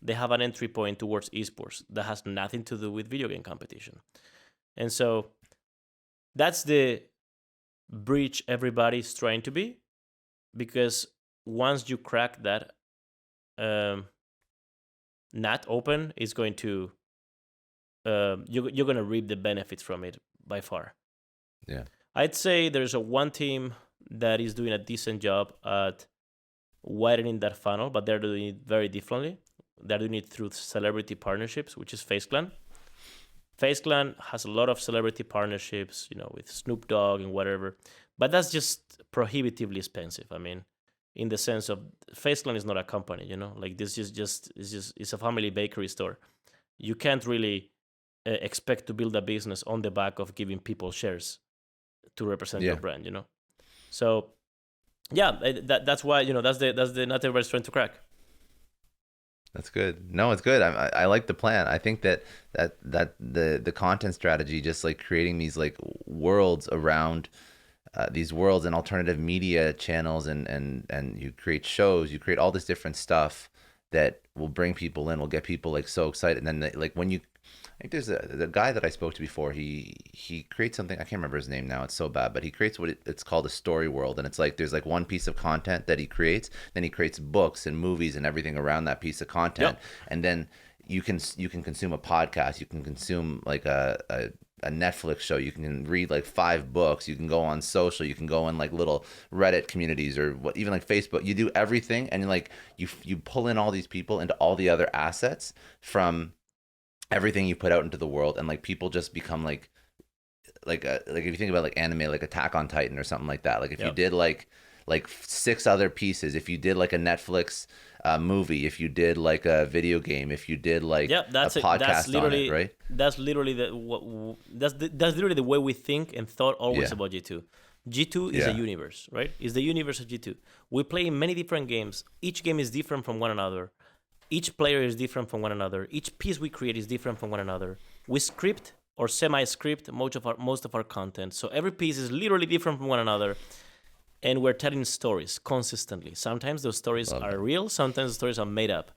Speaker 2: they have an entry point towards esports that has nothing to do with video game competition. And so that's the bridge everybody's trying to be. because once you crack that nut open, it's going to you're going to reap the benefits from it by far.
Speaker 1: Yeah.
Speaker 2: I'd say there's one team that is doing a decent job at widening that funnel, but they're doing it very differently. They're doing it through celebrity partnerships, which is FaZe Clan. FaZe Clan has a lot of celebrity partnerships, with Snoop Dogg and whatever, but that's just prohibitively expensive. I mean, in the sense of FaZe Clan is not a company, like this is it's a family bakery store. You can't really expect to build a business on the back of giving people shares to represent your brand, So, yeah, that's why that's the not everybody's trying to crack.
Speaker 1: That's good. No, it's good. I like the plan. I think that the content strategy, just like creating these like worlds around these worlds and alternative media channels, and you create shows, you create all this different stuff that will bring people in, will get people like so excited. And then like when you, I think there's the guy that I spoke to before, he creates something, I can't remember his name now, it's so bad, but he creates what it's called a story world. And it's like there's like one piece of content that he creates, then he creates books and movies and everything around that piece of content. Yep. And then you can consume a podcast, you can consume like a Netflix show, you can read like 5 books, you can go on social, you can go in like little Reddit communities or what, even like Facebook. You do everything, and like you pull in all these people into all the other assets from everything you put out into the world, and like people just become like if you think about like anime, like Attack on Titan or something like that. Like if you did like 6 other pieces, if you did like a Netflix movie, if you did like a video game, if you did like a podcast on it, right?
Speaker 2: That's literally that's literally the way we think and thought always about G2. G2 is a universe, right? It's the universe of G2. We play many different games. Each game is different from one another. Each player is different from one another. Each piece we create is different from one another. We script or semi-script most of our content. So every piece is literally different from one another. And we're telling stories consistently. Sometimes those stories are real. Sometimes the stories are made up.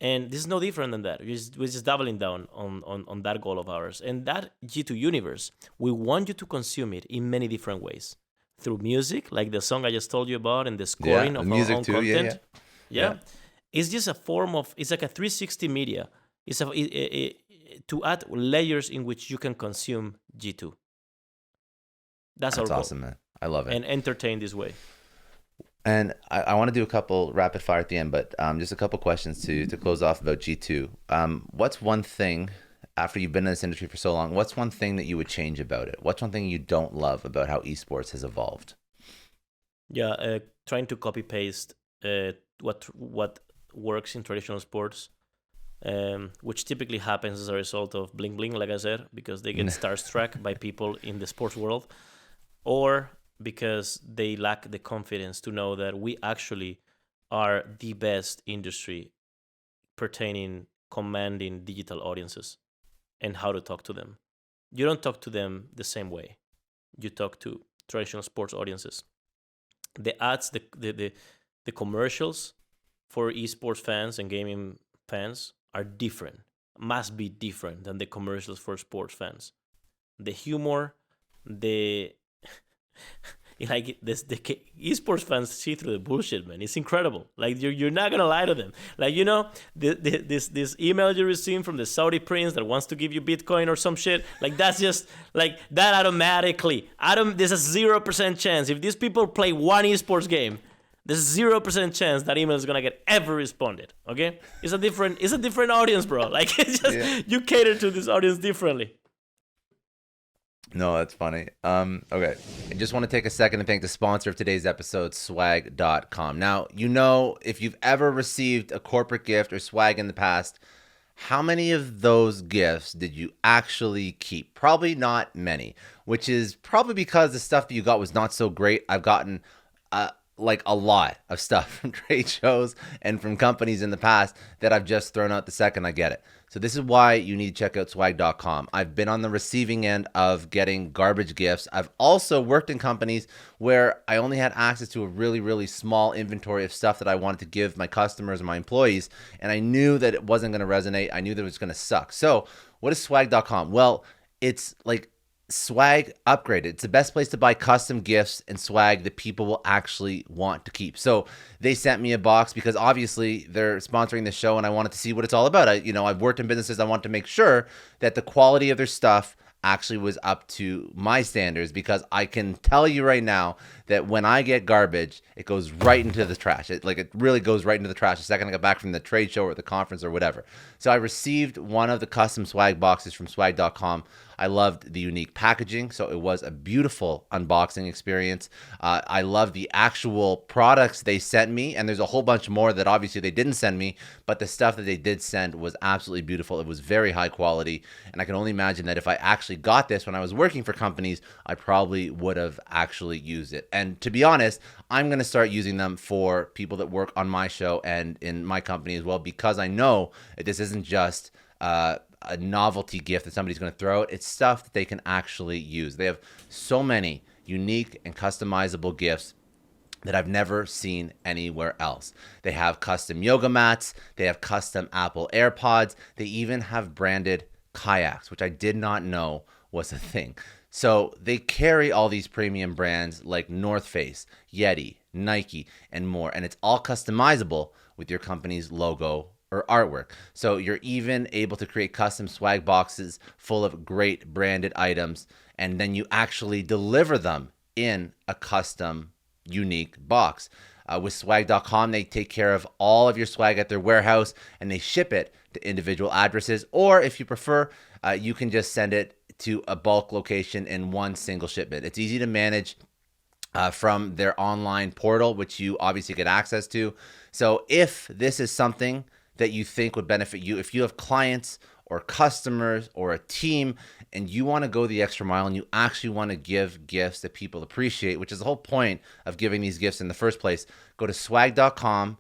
Speaker 2: And this is no different than that. We're just doubling down on that goal of ours. And that G2 universe, we want you to consume it in many different ways. Through music, like the song I just told you about, and the scoring of our own content. Yeah. It's just a form of, it's like a 360 media. It's to add layers in which you can consume G2. That's our goal.
Speaker 1: That's awesome, man. I love it.
Speaker 2: And entertain this way.
Speaker 1: And I want to do a couple rapid fire at the end, but just a couple questions to close off about G2. What's one thing, after you've been in this industry for so long, what's one thing that you would change about it? What's one thing you don't love about how esports has evolved?
Speaker 2: Yeah, trying to copy paste what works in traditional sports, which typically happens as a result of bling bling, like I said, because they get starstruck by people in the sports world, or because they lack the confidence to know that we actually are the best industry pertaining commanding digital audiences and how to talk to them. You don't talk to them the same way you talk to traditional sports audiences. The ads, the commercials for esports fans and gaming fans are different, must be different than the commercials for sports fans. The humor, the esports fans see through the bullshit, man. It's incredible. Like you're not gonna lie to them. Like this email you received from the Saudi prince that wants to give you Bitcoin or some shit. Like that's just like that automatically. There's a 0% chance if these people play one esports game. There's a 0% chance that email is gonna get ever responded. Okay, it's a different audience, bro. Like it's just you cater to this audience differently.
Speaker 1: No, that's funny. Okay. I just want to take a second to thank the sponsor of today's episode, swag.com. Now, if you've ever received a corporate gift or swag in the past, how many of those gifts did you actually keep? Probably not many, which is probably because the stuff that you got was not so great. I've gotten like a lot of stuff from trade shows and from companies in the past that I've just thrown out the second I get it. So this is why you need to check out swag.com. I've been on the receiving end of getting garbage gifts. I've also worked in companies where I only had access to a really, really small inventory of stuff that I wanted to give my customers and my employees, and I knew that it wasn't going to resonate. I knew that it was going to suck. So what is swag.com? Well, it's like swag upgraded. It's the best place to buy custom gifts and swag that people will actually want to keep. So they sent me a box because obviously they're sponsoring the show and I wanted to see what it's all about. I've worked in businesses. I want to make sure that the quality of their stuff actually was up to my standards, because I can tell you right now that when I get garbage, it goes right into the trash. It really goes right into the trash the second I get back from the trade show or the conference or whatever. So I received one of the custom swag boxes from swag.com. I loved the unique packaging, so it was a beautiful unboxing experience. I love the actual products they sent me, and there's a whole bunch more that obviously they didn't send me, but the stuff that they did send was absolutely beautiful. It was very high quality, and I can only imagine that if I actually got this when I was working for companies, I probably would have actually used it. And to be honest, I'm going to start using them for people that work on my show and in my company as well, because I know that this isn't just a novelty gift that somebody's going to throw out. It's stuff that they can actually use. They have so many unique and customizable gifts that I've never seen anywhere else. They have custom yoga mats. They have custom Apple AirPods. They even have branded kayaks, which I did not know was a thing. So they carry all these premium brands like North Face, Yeti, Nike, and more. And it's all customizable with your company's logo or artwork. So you're even able to create custom swag boxes full of great branded items, and then you actually deliver them in a custom unique box. With swag.com, they take care of all of your swag at their warehouse and they ship it to individual addresses. Or if you prefer, you can just send it to a bulk location in one single shipment. It's easy to manage from their online portal, which you obviously get access to. So if this is something that you think would benefit you, if you have clients or customers or a team and you want to go the extra mile and you actually want to give gifts that people appreciate, which is the whole point of giving these gifts in the first place, go to swag.com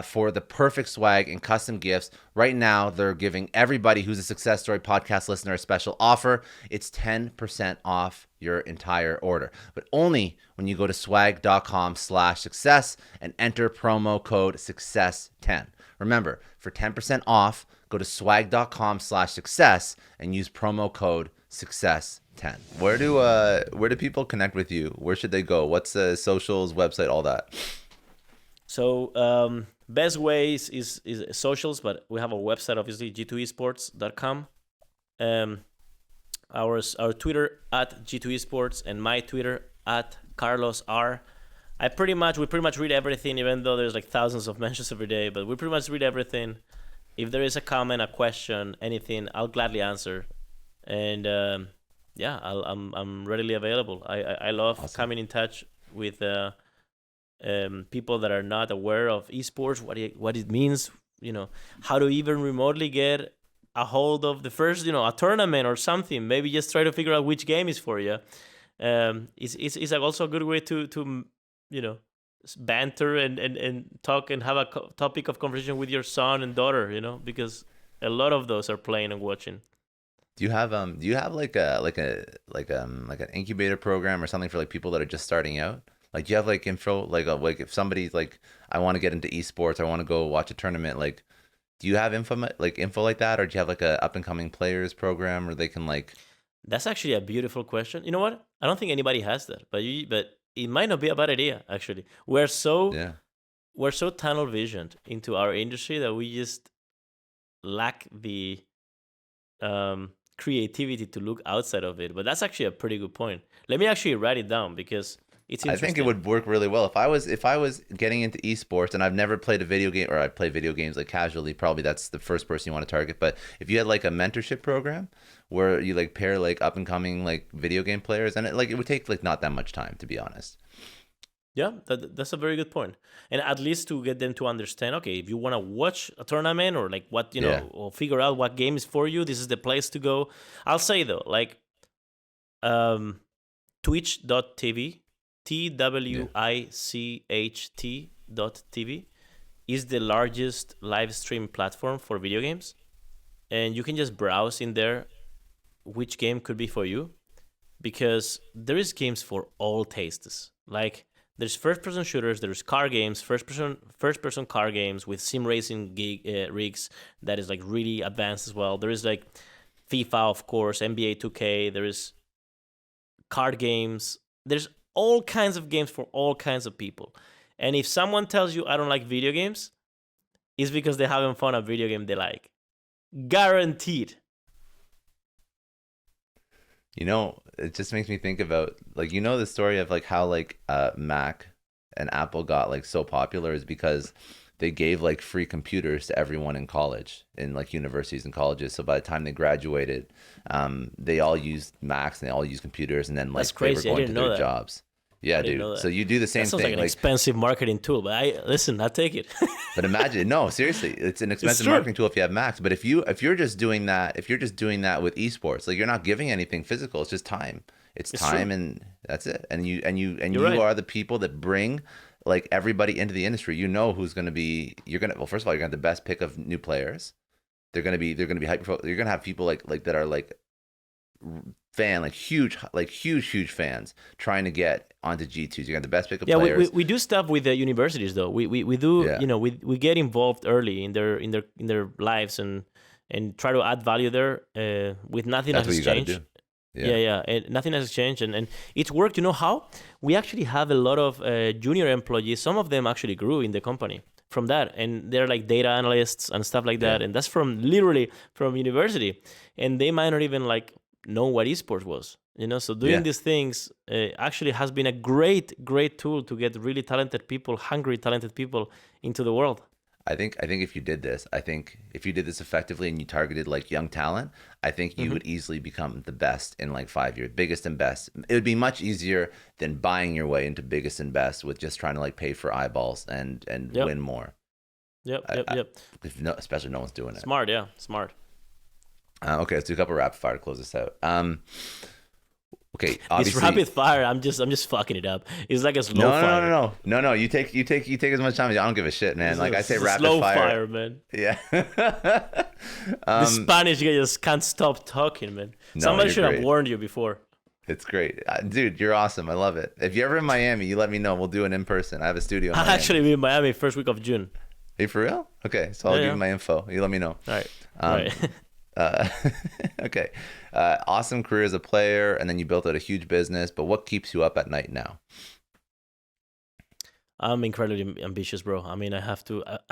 Speaker 1: for the perfect swag and custom gifts. Right now, they're giving everybody who's a Success Story podcast listener a special offer. It's 10% off your entire order, but only when you go to swag.com/success and enter promo code success10. Remember, for 10% off, go to swag.com/success and use promo code success10. Where do people connect with you? Where should they go? What's the socials, website, all that?
Speaker 2: So best ways is socials, but we have a website, obviously, g2esports.com. Our Twitter at G2 Esports and my Twitter at Carlos R. We pretty much read everything, even though there's like thousands of mentions every day, but we pretty much read everything. If there is a comment, a question, anything, I'll gladly answer. And I'm readily available. I love
Speaker 1: Awesome.
Speaker 2: coming in touch with people that are not aware of esports, what it means, how to even remotely get a hold of the first, a tournament or something. Maybe just try to figure out which game is for you. It's also a good way to banter and talk and have a topic of conversation with your son and daughter, because a lot of those are playing and watching.
Speaker 1: Do you have like an incubator program or something for like people that are just starting out? Like, do you have like info, like if somebody's like, I want to get into esports, I want to go watch a tournament, like, do you have info like that, or do you have like a up and coming players program where they can like?
Speaker 2: That's actually a beautiful question. You know what? I don't think anybody has that, but it might not be a bad idea. Actually, we're so tunnel visioned into our industry that we just lack the creativity to look outside of it. But that's actually a pretty good point. Let me actually write it down because it's
Speaker 1: I
Speaker 2: interesting.
Speaker 1: think it would work really well if I was getting into esports and I've never played a video game, or I play video games like casually. Probably that's the first person you want to target. But if you had like a mentorship program where you like pair like up and coming like video game players, and it would take like not that much time, to be honest.
Speaker 2: Yeah, that's a very good point. And at least to get them to understand, okay, if you want to watch a tournament or like what, or figure out what game is for you, this is the place to go. I'll say though, like twitch.tv, TWICHT.tv is the largest live stream platform for video games. And you can just browse in there which game could be for you, because there is games for all tastes. Like, there's first-person shooters, there's car games, first-person car games with sim racing rigs that is like really advanced as well. There is like FIFA, of course, NBA 2K. There is card games. There's all kinds of games for all kinds of people. And if someone tells you I don't like video games, it's because they haven't found a video game they like. Guaranteed.
Speaker 1: You know, it just makes me think about, like, you know, the story of like how like Mac and Apple got like so popular is because they gave like free computers to everyone in college, in like universities and colleges. So by the time they graduated, they all used Macs and they all used computers, and then like
Speaker 2: That's crazy.
Speaker 1: they were going to their jobs. Yeah, dude. So you do the same
Speaker 2: that sounds
Speaker 1: thing.
Speaker 2: Like an expensive marketing tool, but I take it.
Speaker 1: But imagine, no, seriously, it's an expensive marketing tool if you have Macs. But if you're just doing that with esports, like you're not giving anything physical, it's just time. It's time, true. And that's it. And you right. are the people that bring like everybody into the industry. You know who's going to be. Well, first of all, you're going to have the best pick of new players. They're going to be hyper. You're going to have people like that are like huge fans trying to get onto G2s. You got the best pick of players.
Speaker 2: We do stuff with the universities though. We do, you know, we get involved early in their lives and try to add value there with nothing
Speaker 1: That's
Speaker 2: has changed. Yeah. And nothing has changed and it's worked. You know how? We actually have a lot of junior employees. Some of them actually grew in the company from that, and they're like data analysts and stuff like that. And that's literally from university, and they might not even like know what esports was, you know. So doing these things actually has been a great tool to get really talented people, hungry talented people into the world.
Speaker 1: I think if you did this, effectively and you targeted like young talent, I think you would easily become the best in like 5 years, biggest and best. It would be much easier than buying your way into biggest and best with just trying to like pay for eyeballs and win more. Especially no one's doing it.
Speaker 2: Smart.
Speaker 1: Okay, let's do a couple rapid fire to close this out. Okay,
Speaker 2: obviously, this rapid fire, I'm just fucking it up. It's like a slow fire.
Speaker 1: No. You take as much time as you. I don't give a shit, man. Like I say, rapid
Speaker 2: slow
Speaker 1: fire,
Speaker 2: man.
Speaker 1: Yeah.
Speaker 2: The Spanish guy just can't stop talking, man. Somebody should have warned you before.
Speaker 1: It's great, dude. You're awesome. I love it. If you're ever in Miami, you let me know. We'll do it in person. I have a studio.
Speaker 2: I'll actually be in Miami first week of June.
Speaker 1: Are you for real? Okay, so I'll give you my info. You let me know.
Speaker 2: All right.
Speaker 1: Okay. Awesome career as a player, and then you built out a huge business, but what keeps you up at night now?
Speaker 2: I'm incredibly ambitious, bro. I mean, I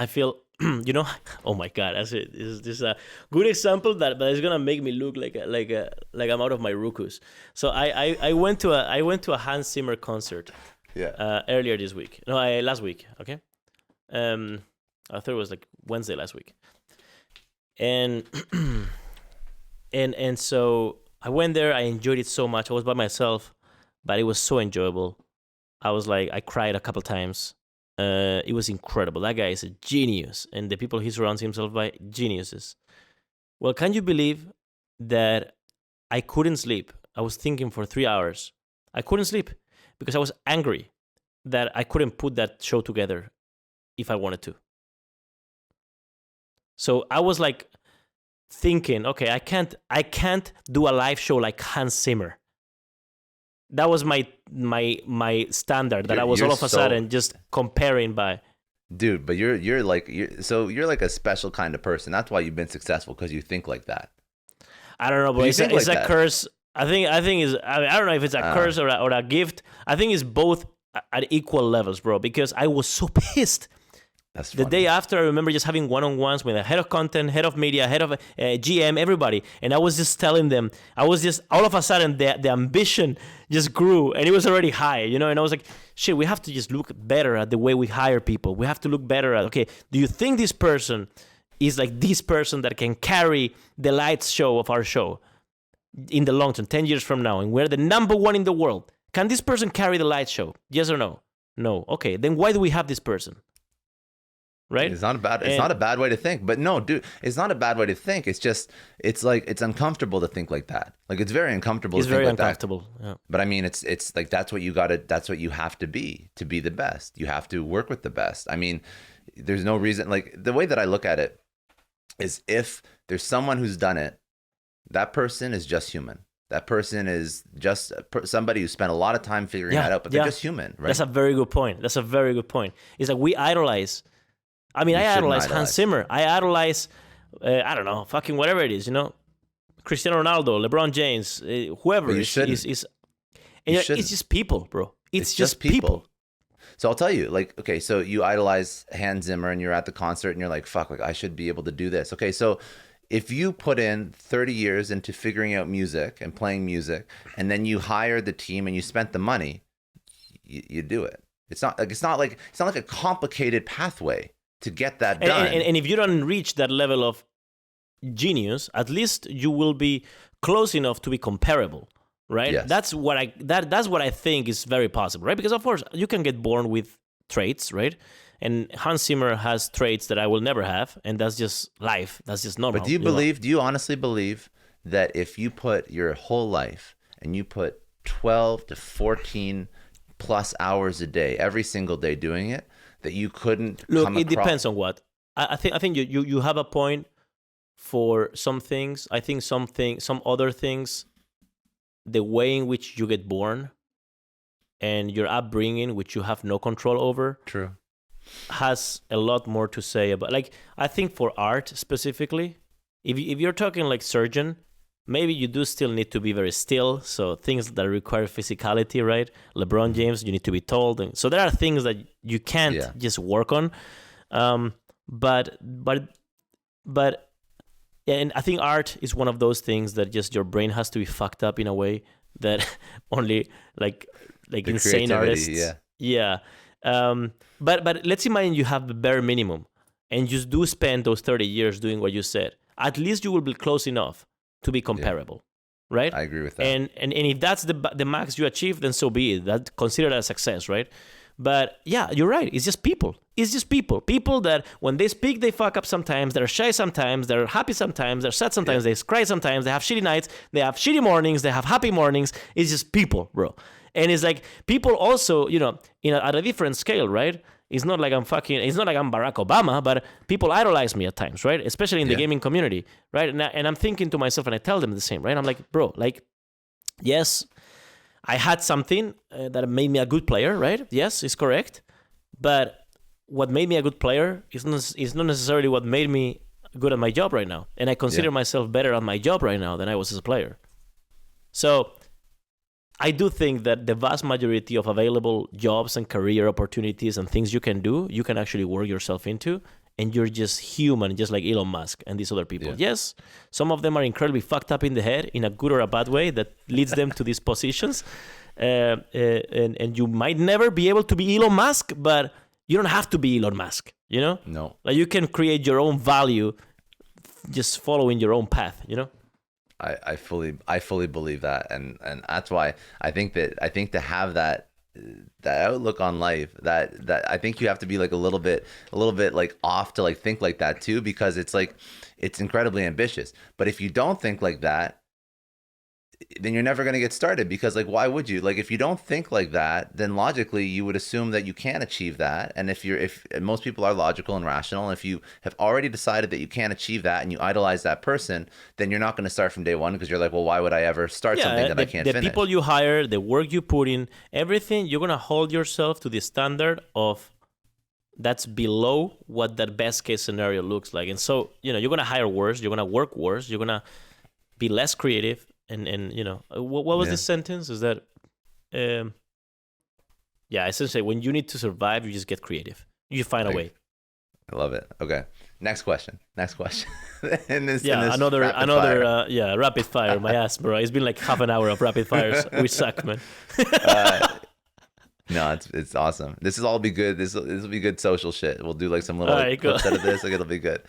Speaker 2: feel, you know, oh my God, this is a good example that is gonna make me look like I'm out of my rukus. So I went to a Hans Zimmer concert earlier this week. No, last week, okay? I thought it was like Wednesday last week. And so I went there. I enjoyed it so much. I was by myself, but it was so enjoyable. I cried a couple times. It was incredible. That guy is a genius, and the people he surrounds himself by, geniuses. Well, can you believe that I couldn't sleep? I was thinking for 3 hours. I couldn't sleep because I was angry that I couldn't put that show together if I wanted to. So I was like thinking, okay, I can't do a live show like Hans Zimmer. That was my standard that I was all of a sudden just comparing by.
Speaker 1: Dude, but you're like a special kind of person. That's why you've been successful, because you think like that.
Speaker 2: I don't know, but it's a curse. I think I don't know if it's a curse or a gift. I think it's both at equal levels, bro. Because I was so pissed.
Speaker 1: That's funny.
Speaker 2: The day after, I remember just having one-on-ones with the head of content, head of media, head of GM, everybody. And I was just telling them, all of a sudden, the ambition just grew, and it was already high, you know? And I was like, shit, we have to just look better at the way we hire people. We have to look better at, okay, do you think this person is like this person that can carry the lights show of our show in the long term, 10 years from now, and we're the number one in the world? Can this person carry the lights show? Yes or no? No. Okay, then why do we have this person? Right?
Speaker 1: It's not a bad way to think. But no, dude, it's not a bad way to think. It's just, it's uncomfortable to think like that. Like, it's very uncomfortable to think like that. It's very uncomfortable. Yeah. But I mean, it's like, that's what you have to be the best. You have to work with the best. I mean, there's no reason, like, the way that I look at it is, if there's someone who's done it, that person is just human. That person is just somebody who spent a lot of time figuring that out, but they're just human, right?
Speaker 2: That's a very good point. It's like, we idolize. I mean, I idolize Hans Zimmer. I idolize, I don't know, fucking whatever it is, you know, Cristiano Ronaldo, LeBron James, whoever is. And
Speaker 1: You
Speaker 2: it's
Speaker 1: shouldn't.
Speaker 2: just people, bro. It's just people.
Speaker 1: So I'll tell you, like, okay, so you idolize Hans Zimmer and you're at the concert and you're like, fuck, like I should be able to do this. Okay, so if you put in 30 years into figuring out music and playing music, and then you hired the team and you spent the money, you do it. It's not like a complicated pathway to get that done.
Speaker 2: And if you don't reach that level of genius, at least you will be close enough to be comparable, right?
Speaker 1: Yes.
Speaker 2: That's what I think is very possible, right? Because of course you can get born with traits, right? And Hans Zimmer has traits that I will never have, and that's just life. That's just normal.
Speaker 1: But do you honestly believe that if you put your whole life and you put 12 to 14 plus hours a day, every single day doing it, that you couldn't
Speaker 2: Look,
Speaker 1: come
Speaker 2: it
Speaker 1: across?
Speaker 2: depends on what. I think you have a point for some things. I think some other things, the way in which you get born and your upbringing, which you have no control over,
Speaker 1: True.
Speaker 2: has a lot more to say about. Like, I think for art specifically, if you're talking like surgeon, maybe you do still need to be very still. So things that require physicality, right? LeBron James, you need to be told. And so there are things that you can't just work on. But and I think art is one of those things that just your brain has to be fucked up in a way that only like insane artists. Yeah. But let's imagine you have the bare minimum and you do spend those 30 years doing what you said. At least you will be close enough to be comparable, right?
Speaker 1: I agree with that.
Speaker 2: And if that's the max you achieve, then so be it. That consider that a success, right? But yeah, you're right. It's just people. It's just people. People that when they speak, they fuck up sometimes. They're shy sometimes. They're happy sometimes. They're sad sometimes. They cry sometimes. They have shitty nights. They have shitty mornings. They have happy mornings. It's just people, bro. And it's like people also, at a different scale, right? It's not like I'm Barack Obama, but people idolize me at times, right? Especially in the gaming community, right? And I'm thinking to myself, and I tell them the same, right? I'm like, bro, like, yes, I had something that made me a good player, right? Yes, it's correct. But what made me a good player is not necessarily what made me good at my job right now. And I consider myself better at my job right now than I was as a player. So I do think that the vast majority of available jobs and career opportunities and things you can do, you can actually work yourself into, and you're just human, just like Elon Musk and these other people. Yeah. Yes, some of them are incredibly fucked up in the head in a good or a bad way that leads them to these positions. And you might never be able to be Elon Musk, but you don't have to be Elon Musk, No. Like you can create your own value just following your own path,
Speaker 1: I fully believe that, and that's why I think to have that outlook on life, that I think you have to be like a little bit like off to like think like that too, because it's like it's incredibly ambitious. But if you don't think like that, then you're never going to get started, because like why would you? Like if you don't think like that, then logically you would assume that you can't achieve that. And if most people are logical and rational, and if you have already decided that you can't achieve that and you idolize that person, then you're not going to start from day one, because you're like, well, why would I ever start something that I can't finish?
Speaker 2: The people you hire, the work you put in, everything, you're going to hold yourself to the standard of that's below what that best case scenario looks like. And so, you're going to hire worse, you're going to work worse, you're going to be less creative. And what was this sentence? Is that, essentially when you need to survive, you just get creative. You find a way.
Speaker 1: I love it. Okay. Next question. Rapid
Speaker 2: fire. My ass, bro. It's been like half an hour of rapid fires. We suck, man.
Speaker 1: No, it's awesome. This will all be good. This will be good social shit. We'll do like some little clips out of this. Like it'll be good.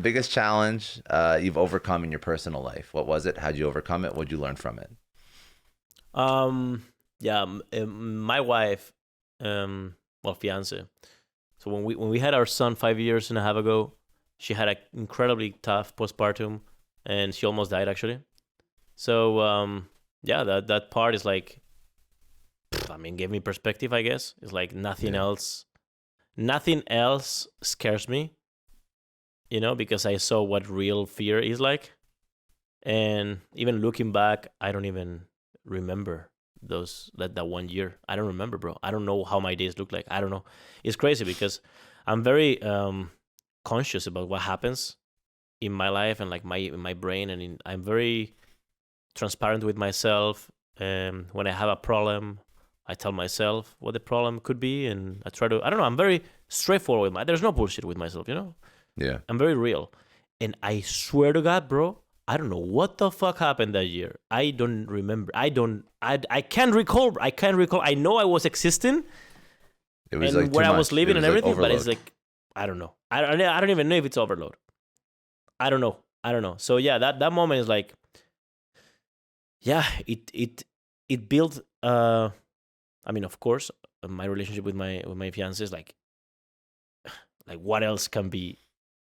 Speaker 1: Biggest challenge you've overcome in your personal life. What was it? How'd you overcome it? What'd you learn from it?
Speaker 2: My wife, fiance. So when we had our son 5 years and a half ago, she had an incredibly tough postpartum, and she almost died actually. So that part is like, gave me perspective, I guess. It's like nothing else scares me, because I saw what real fear is like. And even looking back, I don't even remember that 1 year. I don't remember, bro. I don't know how my days look like. I don't know. It's crazy because I'm very conscious about what happens in my life and like my brain, and I'm very transparent with myself. When I have a problem, I tell myself what the problem could be, and I try to. I don't know. I'm very straightforward. There's no bullshit with myself.
Speaker 1: Yeah.
Speaker 2: I'm very real, and I swear to God, bro. I don't know what the fuck happened that year. I don't remember. I can't recall. I know I was existing.
Speaker 1: It was
Speaker 2: and
Speaker 1: like
Speaker 2: where
Speaker 1: too
Speaker 2: I
Speaker 1: much.
Speaker 2: was living
Speaker 1: It was
Speaker 2: and
Speaker 1: like
Speaker 2: everything, but it's
Speaker 1: overload.
Speaker 2: like I don't know. I don't even know if it's overload. I don't know. So yeah, that moment is like, yeah, it built. I mean, of course, my relationship with my fiance is like what else can be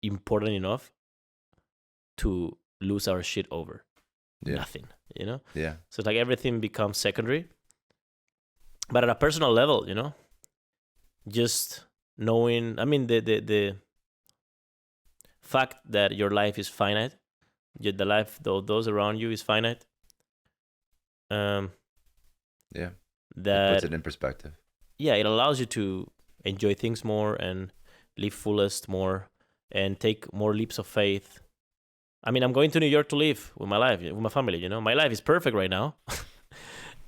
Speaker 2: important enough to lose our shit over?
Speaker 1: Yeah.
Speaker 2: Nothing,
Speaker 1: Yeah.
Speaker 2: So it's like everything becomes secondary. But at a personal level, just knowing, I mean, the fact that your life is finite, yet the life of those around you is finite.
Speaker 1: Yeah. It puts
Speaker 2: That
Speaker 1: it in perspective.
Speaker 2: yeah, it allows you to enjoy things more and live fullest more and take more leaps of faith. I mean, I'm going to New York to live with my life, with my family. My life is perfect right now,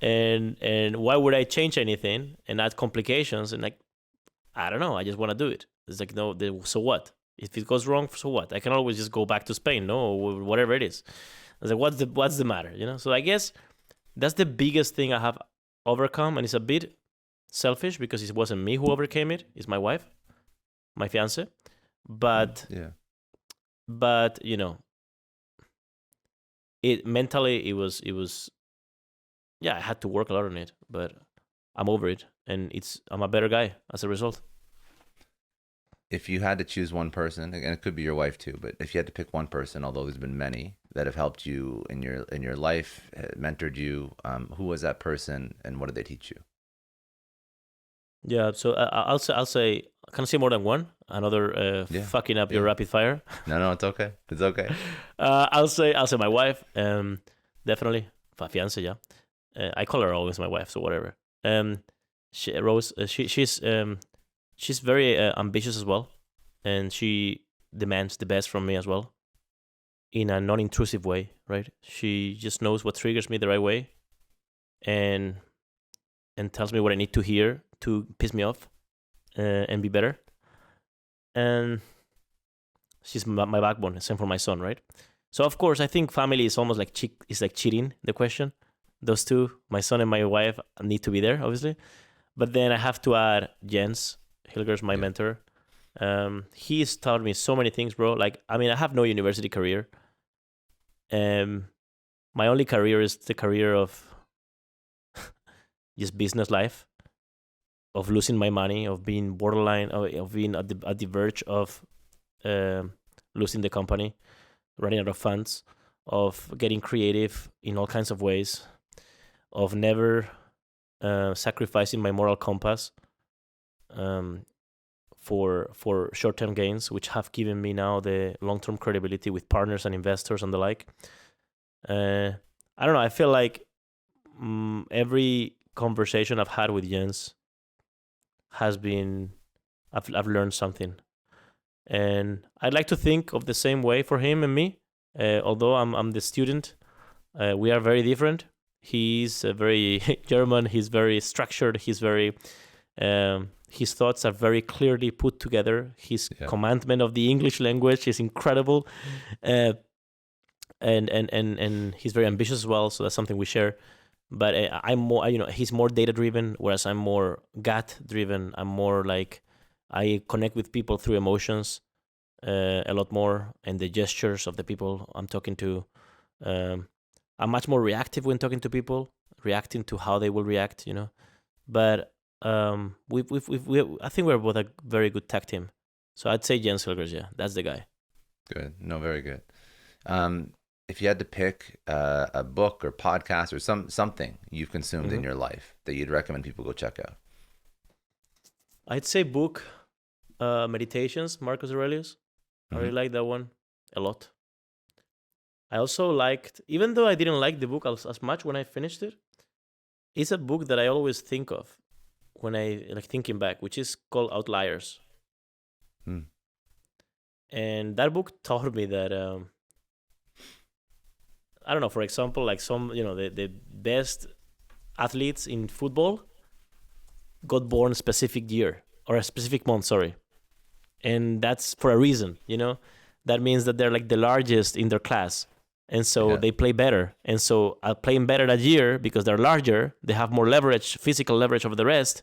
Speaker 2: and why would I change anything and add complications? And like, I don't know. I just want to do it. It's like, no, so what? If it goes wrong, so what? I can always just go back to Spain, no, or whatever it is. It's like, what's the matter? So I guess that's the biggest thing I have overcome, and it's a bit selfish because it wasn't me who overcame it. It's my wife, my fiance. But
Speaker 1: Yeah.
Speaker 2: it mentally it was yeah, I had to work a lot on it, but I'm over it, and I'm a better guy as a result.
Speaker 1: If you had to choose one person, and it could be your wife too, but if you had to pick one person, although there's been many that have helped you in your life, mentored you, who was that person, and what did they teach you?
Speaker 2: Yeah, so I'll say, can I say more than one? Another
Speaker 1: Yeah.
Speaker 2: fucking up your rapid fire.
Speaker 1: No, it's okay. It's okay.
Speaker 2: I'll say my wife. Definitely, fiance. Yeah, I call her always my wife, so whatever. Rose. She's very ambitious as well, and she demands the best from me as well, in a non-intrusive way. Right? She just knows what triggers me the right way, and tells me what I need to hear to piss me off, and be better. And she's my backbone. Same for my son, right? So of course, I think family is almost like cheating the question. Those two, my son and my wife, need to be there, obviously. But then I have to add Jens Hilger's my mentor. He's taught me so many things, bro. Like, I mean, I have no university career. My only career is the career of just business life, of losing my money, of being borderline, of being at the verge of losing the company, running out of funds, of getting creative in all kinds of ways, of never sacrificing my moral compass for short-term gains, which have given me now the long-term credibility with partners and investors and the like. I don't know. I feel like every conversation I've had with Jens has been, I've learned something, and I'd like to think of the same way for him and me. Although I'm the student, we are very different. He's very German. He's very structured. He's very his thoughts are very clearly put together. His commandment of the English language is incredible, and he's very ambitious as well. So that's something we share. But I'm more, he's more data driven, whereas I'm more gut driven. I'm more like, I connect with people through emotions a lot more, and the gestures of the people I'm talking to. I'm much more reactive when talking to people, reacting to how they will react, But we I think we're both a very good tag team. So I'd say Jens Hilgers, yeah, that's the guy.
Speaker 1: Good. No, very good. If you had to pick a book or podcast or something you've consumed in your life that you'd recommend people go check out,
Speaker 2: I'd say book Meditations, Marcus Aurelius. I really like that one a lot. I also liked, even though I didn't like the book as much when I finished it, it's a book that I always think of when I thinking back, which is called Outliers. And that book taught me that I don't know, for example, like some, the best athletes in football got born a specific year or a specific month, sorry. And that's for a reason, you know? That means that they're like the largest in their class. And so they play better. And so playing better that year because they're larger, they have more leverage, physical leverage over the rest.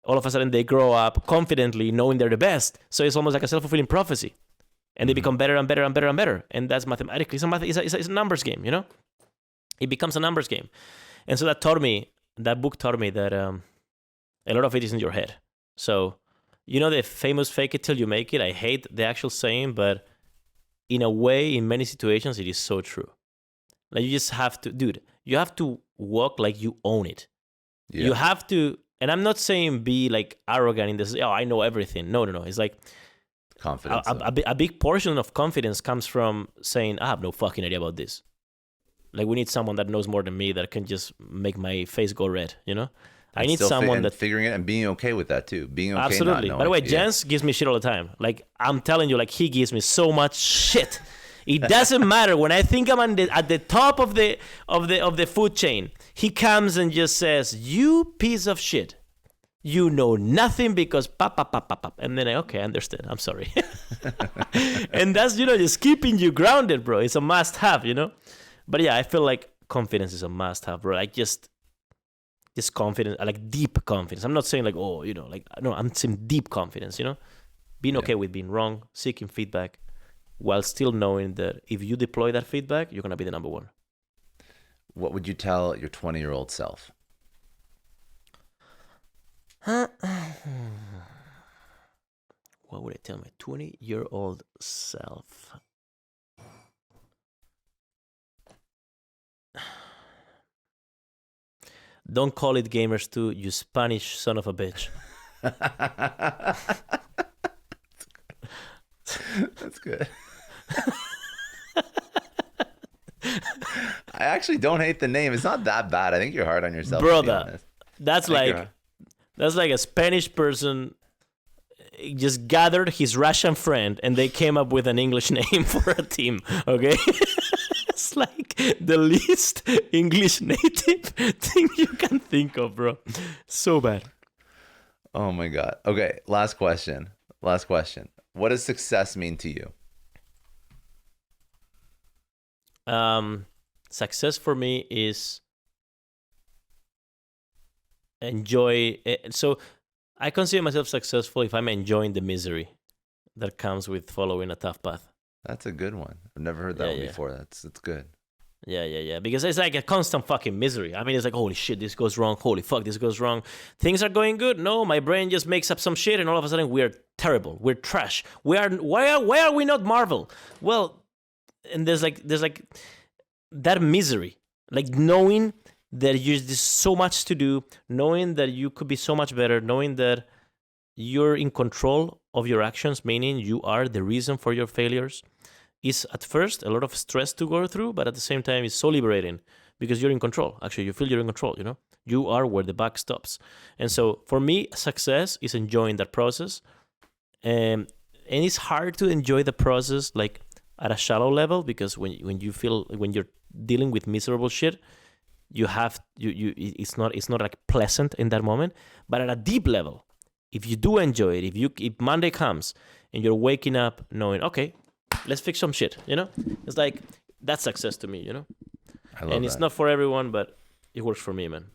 Speaker 2: All of a sudden they grow up confidently knowing they're the best. So it's almost like a self-fulfilling prophecy. And they become better and better and better and better. And that's mathematically, it's a numbers game, you know? It becomes a numbers game. And so that book taught me that a lot of it is in your head. So, you know the famous fake it till you make it? I hate the actual saying, but in a way, in many situations, it is so true. Like you just have to, dude, you have to walk like you own it. Yeah. You have to, and I'm not saying be like arrogant in this, oh, I know everything. No. It's like
Speaker 1: confidence.
Speaker 2: A big portion of confidence comes from saying, I have no fucking idea about this. Like we need someone that knows more than me that can just make my face go red, you know? I need someone that
Speaker 1: figuring it and being okay with that too. Being okay.
Speaker 2: Absolutely. By the way, Jens gives me shit all the time. Like I'm telling you, like he gives me so much shit. It doesn't matter when I think I'm at the top of the food chain. He comes and just says, "You piece of shit, you know nothing because pop." And then okay, I understand. I'm sorry. And that's just keeping you grounded, bro. It's a must-have, you know. But yeah, I feel like confidence is a must-have, bro. Like just confidence, like deep confidence. I'm not saying like, oh, no, I'm saying deep confidence, being okay with being wrong, seeking feedback, while still knowing that if you deploy that feedback, you're going to be the number one.
Speaker 1: What would you tell your 20-year-old self?
Speaker 2: What would I tell my 20-year-old self? Don't call it Gamers 2, you Spanish son of a bitch.
Speaker 1: That's good. I actually don't hate the name. It's not that bad. I think you're hard on yourself.
Speaker 2: Brother, that's like a Spanish person just gathered his Russian friend and they came up with an English name for a team, okay? It's like the least English native thing you can think of, bro. So bad.
Speaker 1: Oh my God. Okay, last question. What does success mean to you?
Speaker 2: Success for me is enjoy. So I consider myself successful if I'm enjoying the misery that comes with following a tough path.
Speaker 1: That's a good one. I've never heard that one before. That's good.
Speaker 2: Yeah. Because it's like a constant fucking misery. I mean, it's like, holy shit, this goes wrong. Holy fuck, this goes wrong. Things are going good. No, my brain just makes up some shit, and all of a sudden we're terrible. We're trash. Why are we not Marvel? Well, and there's like that misery, like knowing that there's so much to do, knowing that you could be so much better, knowing that you're in control of your actions, meaning you are the reason for your failures, is at first a lot of stress to go through, but at the same time it's so liberating because you're in control. Actually, you feel you're in control, You are where the buck stops. And so for me, success is enjoying that process. And it's hard to enjoy the process like at a shallow level because when you're dealing with miserable shit, it's not like pleasant in that moment. But at a deep level, if you do enjoy it, if Monday comes and you're waking up knowing, okay, let's fix some shit, It's like, that's success to me,
Speaker 1: I love
Speaker 2: and it's not for everyone, but it works for me, man.